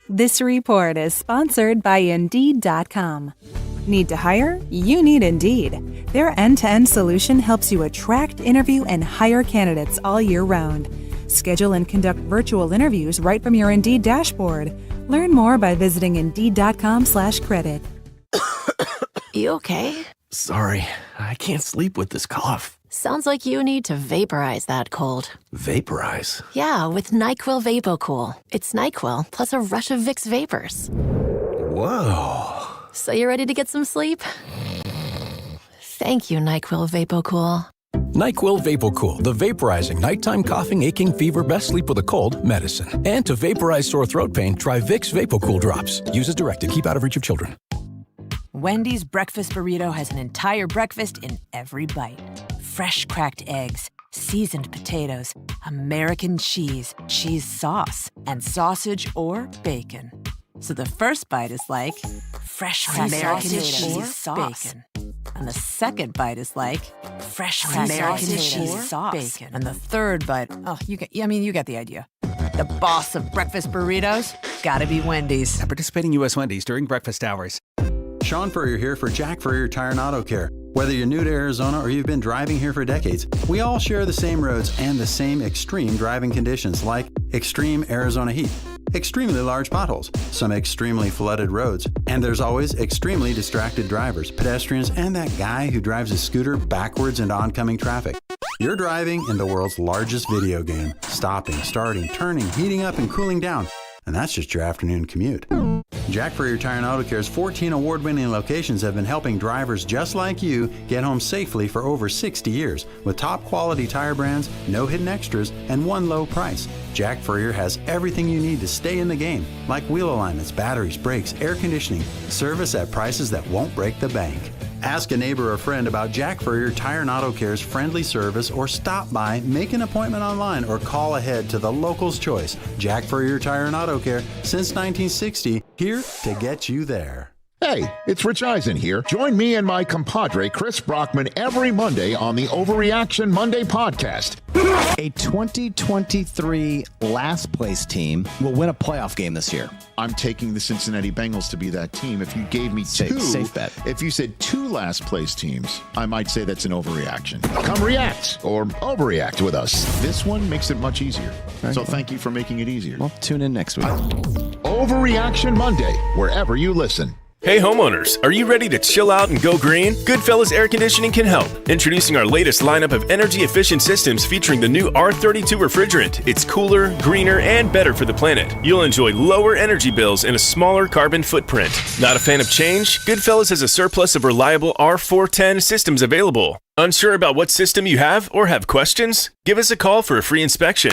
This report is sponsored by Indeed.com. Need to hire? You need Indeed. Their end-to-end solution helps you attract, interview, and hire candidates all year round. Schedule and conduct virtual interviews right from your Indeed dashboard. Learn more by visiting Indeed.com/credit. You okay? Sorry, I can't sleep with this cough. Sounds like you need to vaporize that cold. Vaporize? Yeah, with NyQuil VapoCool. It's NyQuil plus a rush of Vicks vapors. Whoa. So you ready to get some sleep? Thank you, NyQuil VapoCool. NyQuil VapoCool, the vaporizing nighttime coughing, aching, fever, best sleep with a cold medicine. And to vaporize sore throat pain, try Vicks VapoCool drops. Use as directed. Keep out of reach of children. Wendy's breakfast burrito has an entire breakfast in every bite. Fresh cracked eggs, seasoned potatoes, American cheese, cheese sauce, and sausage or bacon. So the first bite is like fresh cracked American cheese sauce. Bacon. And the second bite is like fresh American cheese sauce. Bacon. And the third bite, you get the idea. The boss of breakfast burritos, gotta be Wendy's. At participating U.S. Wendy's during breakfast hours. Sean Furrier here for Jack Furrier Tire and Auto Care. Whether you're new to Arizona or you've been driving here for decades, we all share the same roads and the same extreme driving conditions like extreme Arizona heat, extremely large potholes, some extremely flooded roads, and there's always extremely distracted drivers, pedestrians, and that guy who drives a scooter backwards into oncoming traffic. You're driving in the world's largest video game, stopping, starting, turning, heating up, and cooling down. And that's just your afternoon commute. Jack Furrier Tire and Auto Care's 14 award-winning locations have been helping drivers just like you get home safely for over 60 years. With top-quality tire brands, no hidden extras, and one low price. Jack Furrier has everything you need to stay in the game, like wheel alignments, batteries, brakes, air conditioning, service at prices that won't break the bank. Ask a neighbor or friend about Jack Furrier Tire and Auto Care's friendly service, or stop by, make an appointment online, or call ahead to the local's choice. Jack Furrier Tire and Auto Care, since 1960, here to get you there. Hey, it's Rich Eisen here. Join me and my compadre, Chris Brockman, every Monday on the Overreaction Monday podcast. A 2023 last place team will win a playoff game this year. I'm taking the Cincinnati Bengals to be that team. If you gave me two, safe bet. If you said two last place teams, I might say that's an overreaction. Come react or overreact with us. This one makes it much easier. Okay. So thank you for making it easier. Well, tune in next week. Overreaction Monday, wherever you listen. Hey homeowners, are you ready to chill out and go green? Goodfellas Air Conditioning can help. Introducing our latest lineup of energy-efficient systems featuring the new R32 refrigerant. It's cooler, greener, and better for the planet. You'll enjoy lower energy bills and a smaller carbon footprint. Not a fan of change? Goodfellas has a surplus of reliable R410 systems available. Unsure about what system you have or have questions? Give us a call for a free inspection.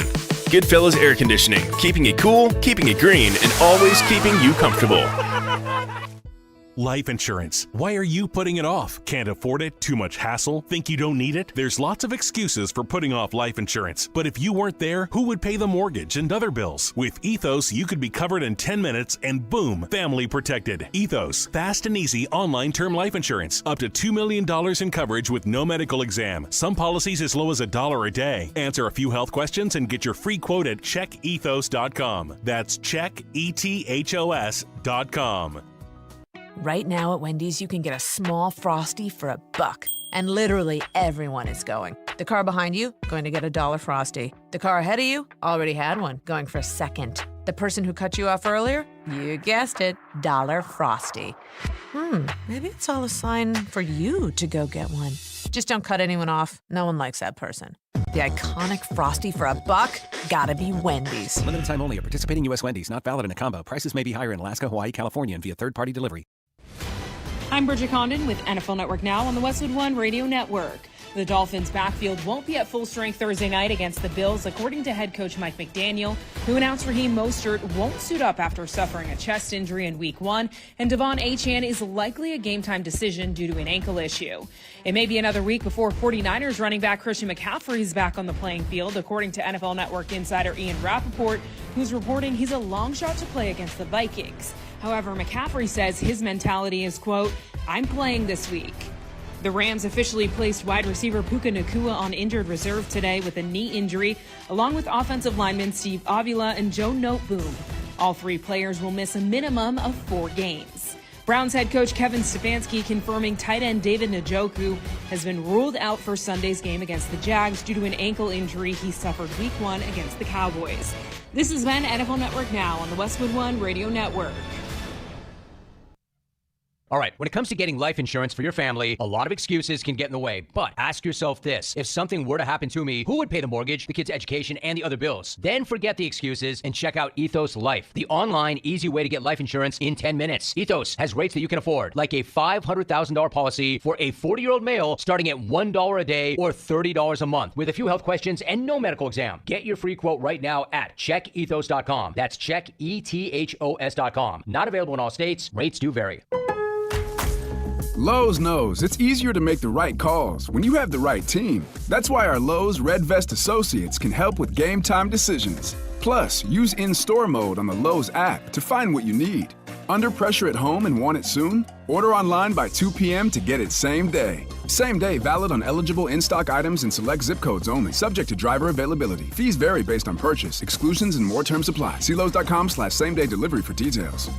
Goodfellas Air Conditioning, keeping it cool, keeping it green, and always keeping you comfortable. Life insurance. Why are you putting it off? Can't afford it? Too much hassle? Think you don't need it? There's lots of excuses for putting off life insurance. But if you weren't there, who would pay the mortgage and other bills? With Ethos, you could be covered in 10 minutes and boom, family protected. Ethos, fast and easy online term life insurance. Up to $2 million in coverage with no medical exam. Some policies as low as $1 a day. Answer a few health questions and get your free quote at checkethos.com. That's checkethos.com. Right now at Wendy's, you can get a small Frosty for $1. And literally everyone is going. The car behind you, going to get a $1 Frosty. The car ahead of you, already had one, going for a second. The person who cut you off earlier, you guessed it, $1 Frosty. Maybe it's all a sign for you to go get one. Just don't cut anyone off. No one likes that person. The iconic Frosty for $1, gotta be Wendy's. Limited time only at participating U.S. Wendy's. Not valid in a combo. Prices may be higher in Alaska, Hawaii, California, and via third-party delivery. I'm Bridget Condon with NFL Network Now on the Westwood One Radio Network. The Dolphins' backfield won't be at full strength Thursday night against the Bills, according to head coach Mike McDaniel, who announced Raheem Mostert won't suit up after suffering a chest injury in Week 1, and Devon Achane is likely a game-time decision due to an ankle issue. It may be another week before 49ers running back Christian McCaffrey is back on the playing field, according to NFL Network insider Ian Rappaport, who's reporting he's a long shot to play against the Vikings. However, McCaffrey says his mentality is, quote, I'm playing this week. The Rams officially placed wide receiver Puka Nacua on injured reserve today with a knee injury, along with offensive linemen Steve Avila and Joe Noteboom. All 3 players will miss a minimum of 4 games. Browns head coach Kevin Stefanski confirming tight end David Njoku has been ruled out for Sunday's game against the Jags due to an ankle injury he suffered Week 1 against the Cowboys. This has been NFL Network Now on the Westwood One Radio Network. All right, when it comes to getting life insurance for your family, a lot of excuses can get in the way. But ask yourself this. If something were to happen to me, who would pay the mortgage, the kids' education, and the other bills? Then forget the excuses and check out Ethos Life, the online, easy way to get life insurance in 10 minutes. Ethos has rates that you can afford, like a $500,000 policy for a 40-year-old male starting at $1 a day or $30 a month with a few health questions and no medical exam. Get your free quote right now at checkethos.com. That's checkethos.com. Not available in all states. Rates do vary. Lowe's knows it's easier to make the right calls when you have the right team. That's why our Lowe's Red Vest associates can help with game time decisions. Plus, use in-store mode on the Lowe's app to find what you need. Under pressure at home and want it soon? Order online by 2 p.m. to get it same day. Same day valid on eligible in-stock items and select zip codes only, subject to driver availability. Fees vary based on purchase. Exclusions and more terms apply. See Lowe's.com/same-day delivery for details.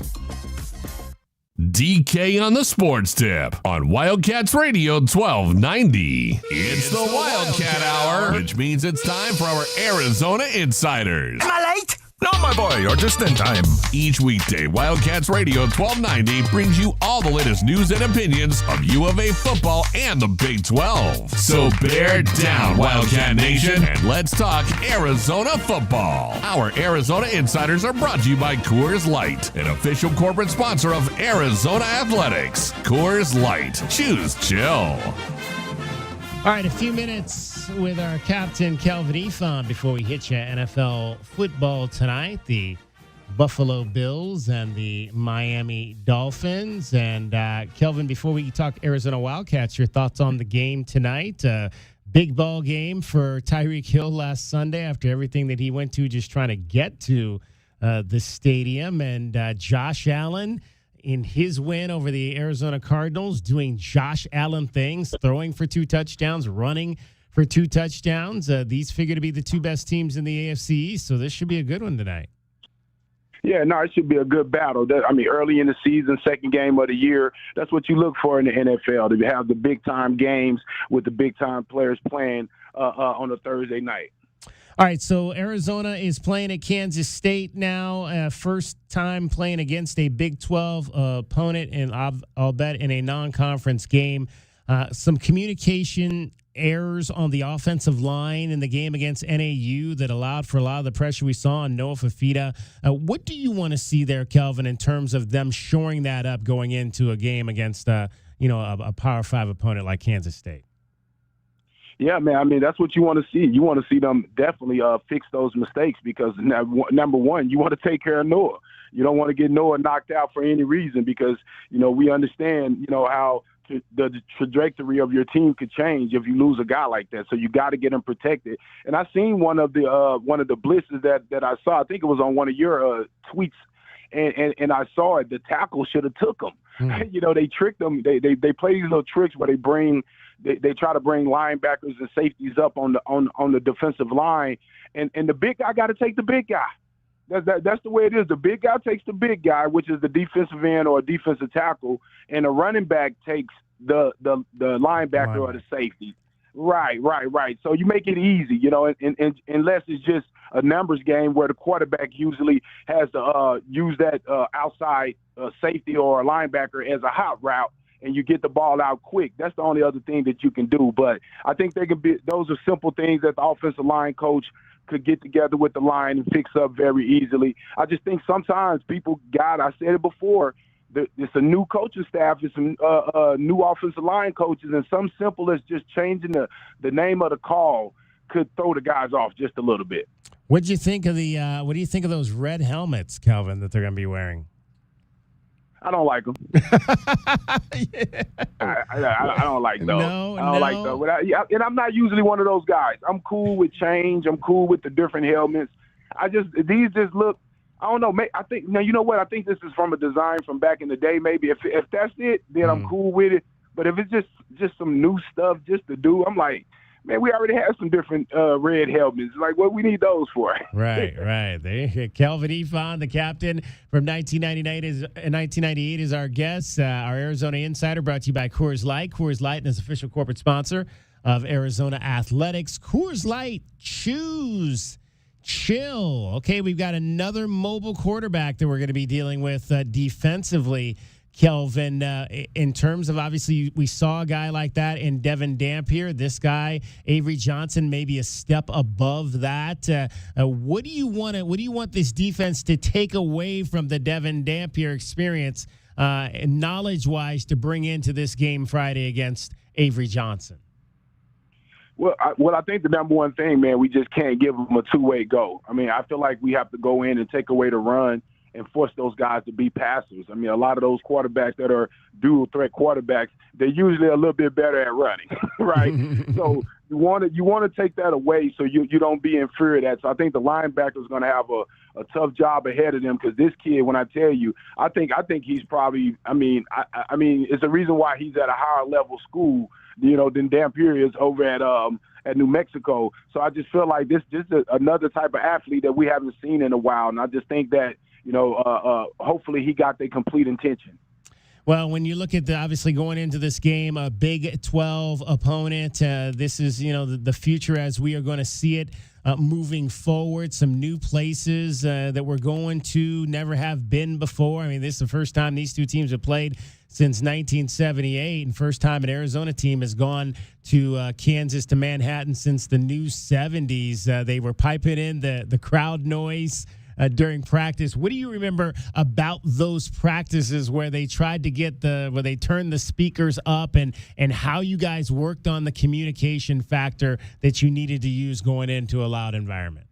DK on the Sports Tip on Wildcats Radio 1290. It's the Wildcat Hour, which means it's time for our Arizona Insiders. Am I late? No, my boy, you're just in time. Each weekday, Wildcats Radio 1290 brings you all the latest news and opinions of U of A football and the Big 12. So bear down, Wildcat Nation, and let's talk Arizona football. Our Arizona Insiders are brought to you by Coors Light, an official corporate sponsor of Arizona Athletics. Coors Light. Choose chill. All right, a few minutes with our captain, Kelvin Efon, before we hit you NFL football tonight. The Buffalo Bills and the Miami Dolphins. And, Kelvin, before we talk Arizona Wildcats, your thoughts on the game tonight? Big ball game for Tyreek Hill last Sunday after everything that he went to just trying to get to the stadium. And Josh Allen, in his win over the Arizona Cardinals, doing Josh Allen things, throwing for 2 touchdowns, running for 2 touchdowns. These figure to be the 2 best teams in the AFC East, so this should be a good one tonight. Yeah, no, it should be a good battle. Early in the season, second game of the year, that's what you look for in the NFL, to have the big-time games with the big-time players playing on a Thursday night. All right, so Arizona is playing at Kansas State now. First time playing against a Big 12 opponent, and I'll bet in a non-conference game. Some communication errors on the offensive line in the game against NAU that allowed for a lot of the pressure we saw on Noah Fafita. What do you want to see there, Kelvin, in terms of them shoring that up going into a game against a Power 5 opponent like Kansas State? Yeah, man. That's what you want to see. You want to see them definitely fix those mistakes because, number one, you want to take care of Noah. You don't want to get Noah knocked out for any reason because, we understand, how the trajectory of your team could change if you lose a guy like that. So you got to get him protected. And I seen one of the blitzes that I saw. I think it was on one of your tweets, and I saw it. The tackle should have took him. They tricked them. They play these little tricks where they try to bring linebackers and safeties up on the defensive line, and the big guy got to take the big guy. That's the way it is. The big guy takes the big guy, which is the defensive end or a defensive tackle, and the running back takes the linebacker or the safety. Right. So you make it easy, and unless it's just a numbers game where the quarterback usually has to use that outside safety or a linebacker as a hot route, and you get the ball out quick. That's the only other thing that you can do. But I think those are simple things that the offensive line coach could get together with the line and fix up very easily. I just think sometimes I said it before, it's a new coaching staff, it's some new offensive line coaches, and something simple as just changing the name of the call could throw the guys off just a little bit. What do you think of those red helmets, Calvin, that they're going to be wearing? I don't like them. I don't like those. I don't like those. And I'm not usually one of those guys. I'm cool with change. I'm cool with the different helmets. These just look, I don't know. I think, you know what? I think this is from a design from back in the day. Maybe if that's it, then I'm cool with it. But if it's just some new stuff just to do, I'm like, man, we already have some different red helmets. Like, what we need those for? Right. There, Kelvin Ifan, the captain from 1998 is our guest. Our Arizona Insider, brought to you by Coors Light. Coors Light is official corporate sponsor of Arizona Athletics. Coors Light, choose chill. Okay, we've got another mobile quarterback that we're going to be dealing with defensively. Kelvin, in terms of, obviously, we saw a guy like that in Devin Dampier. This guy, Avery Johnson, maybe a step above that. What do you want this defense to take away from the Devin Dampier experience, knowledge-wise, to bring into this game Friday against Avery Johnson? Well, I think the number one thing, man, we just can't give them a two-way go. I mean, I feel like we have to go in and take away the run and force those guys to be passers. I mean, a lot of those quarterbacks that are dual-threat quarterbacks, they're usually a little bit better at running, right? So you want to take that away so you don't be inferior to that. So I think the linebacker is going to have a tough job ahead of them, because this kid, when I tell you, I think he's probably, I mean, it's the reason why he's at a higher level school, than Dampier is over at New Mexico. So I just feel like this is another type of athlete that we haven't seen in a while, and I just think that, hopefully he got the complete intention. Well, when you look at obviously going into this game, a Big 12 opponent, this is, the future as we are going to see it moving forward. Some new places that we're going to never have been before. I mean, this is the first time these two teams have played since 1978, and first time an Arizona team has gone to Kansas, to Manhattan, since the new 70s. They were piping in the crowd noise during practice. What do you remember about those practices where they tried to get where they turned the speakers up, and how you guys worked on the communication factor that you needed to use going into a loud environment?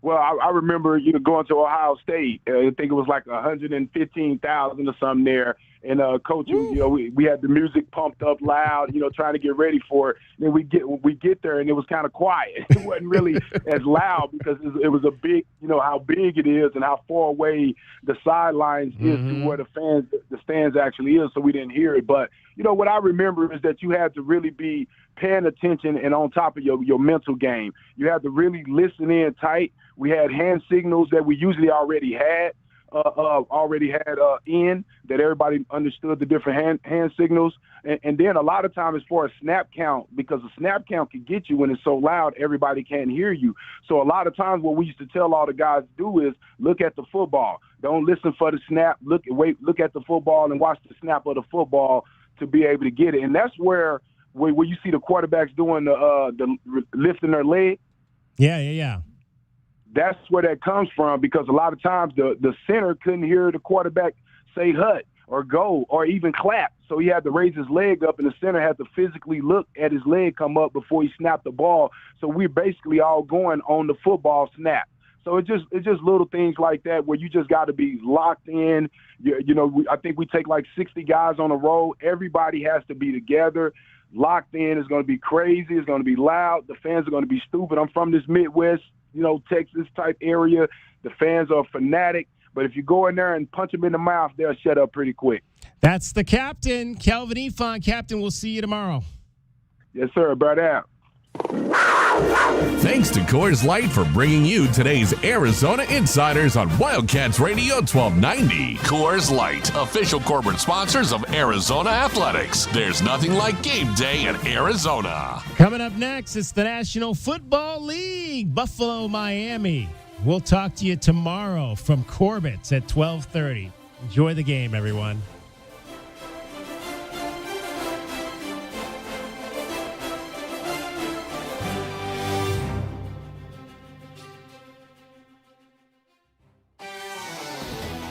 Well, I remember, going to Ohio State. I think it was like 115,000 or something there. And coach, we had the music pumped up loud, trying to get ready for it. And then we get there, and it was kind of quiet. It wasn't really as loud because it was a big, how big it is and how far away the sidelines is to where the stands actually is. So we didn't hear it. But what I remember is that you had to really be paying attention and on top of your mental game. You had to really listen in tight. We had hand signals that we usually already had. In that everybody understood the different hand signals. And then a lot of times as far as snap count, because the snap count can get you when it's so loud, everybody can't hear you. So a lot of times what we used to tell all the guys to do is look at the football. Don't listen for the snap. Look at the football and watch the snap of the football to be able to get it. And that's where you see the quarterbacks doing the lifting their leg. Yeah. That's where that comes from, because a lot of times the center couldn't hear the quarterback say hut or go or even clap. So he had to raise his leg up, and the center had to physically look at his leg come up before he snapped the ball. So we're basically all going on the football snap. So it's just little things like that where you just got to be locked in. I think we take like 60 guys on a roll. Everybody has to be together. Locked in. It's going to be crazy. It's going to be loud. The fans are going to be stupid. I'm from this Midwest, Texas type area. The fans are fanatic, but if you go in there and punch them in the mouth, they'll shut up pretty quick. That's the captain, Kelvin Ifan. Captain, we'll see you tomorrow. Yes, sir. Brother. Thanks to Coors Light for bringing you today's Arizona Insiders on Wildcats Radio 1290. Coors Light, official corporate sponsors of Arizona Athletics. There's nothing like game day in Arizona. Coming up next, it's the National Football League, Buffalo, Miami. We'll talk to you tomorrow from Corbett's at 12:30. Enjoy the game, everyone.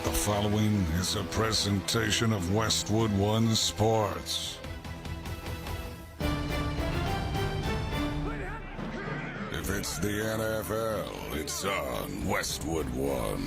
The following is a presentation of Westwood One Sports. If it's the NFL, it's on Westwood One.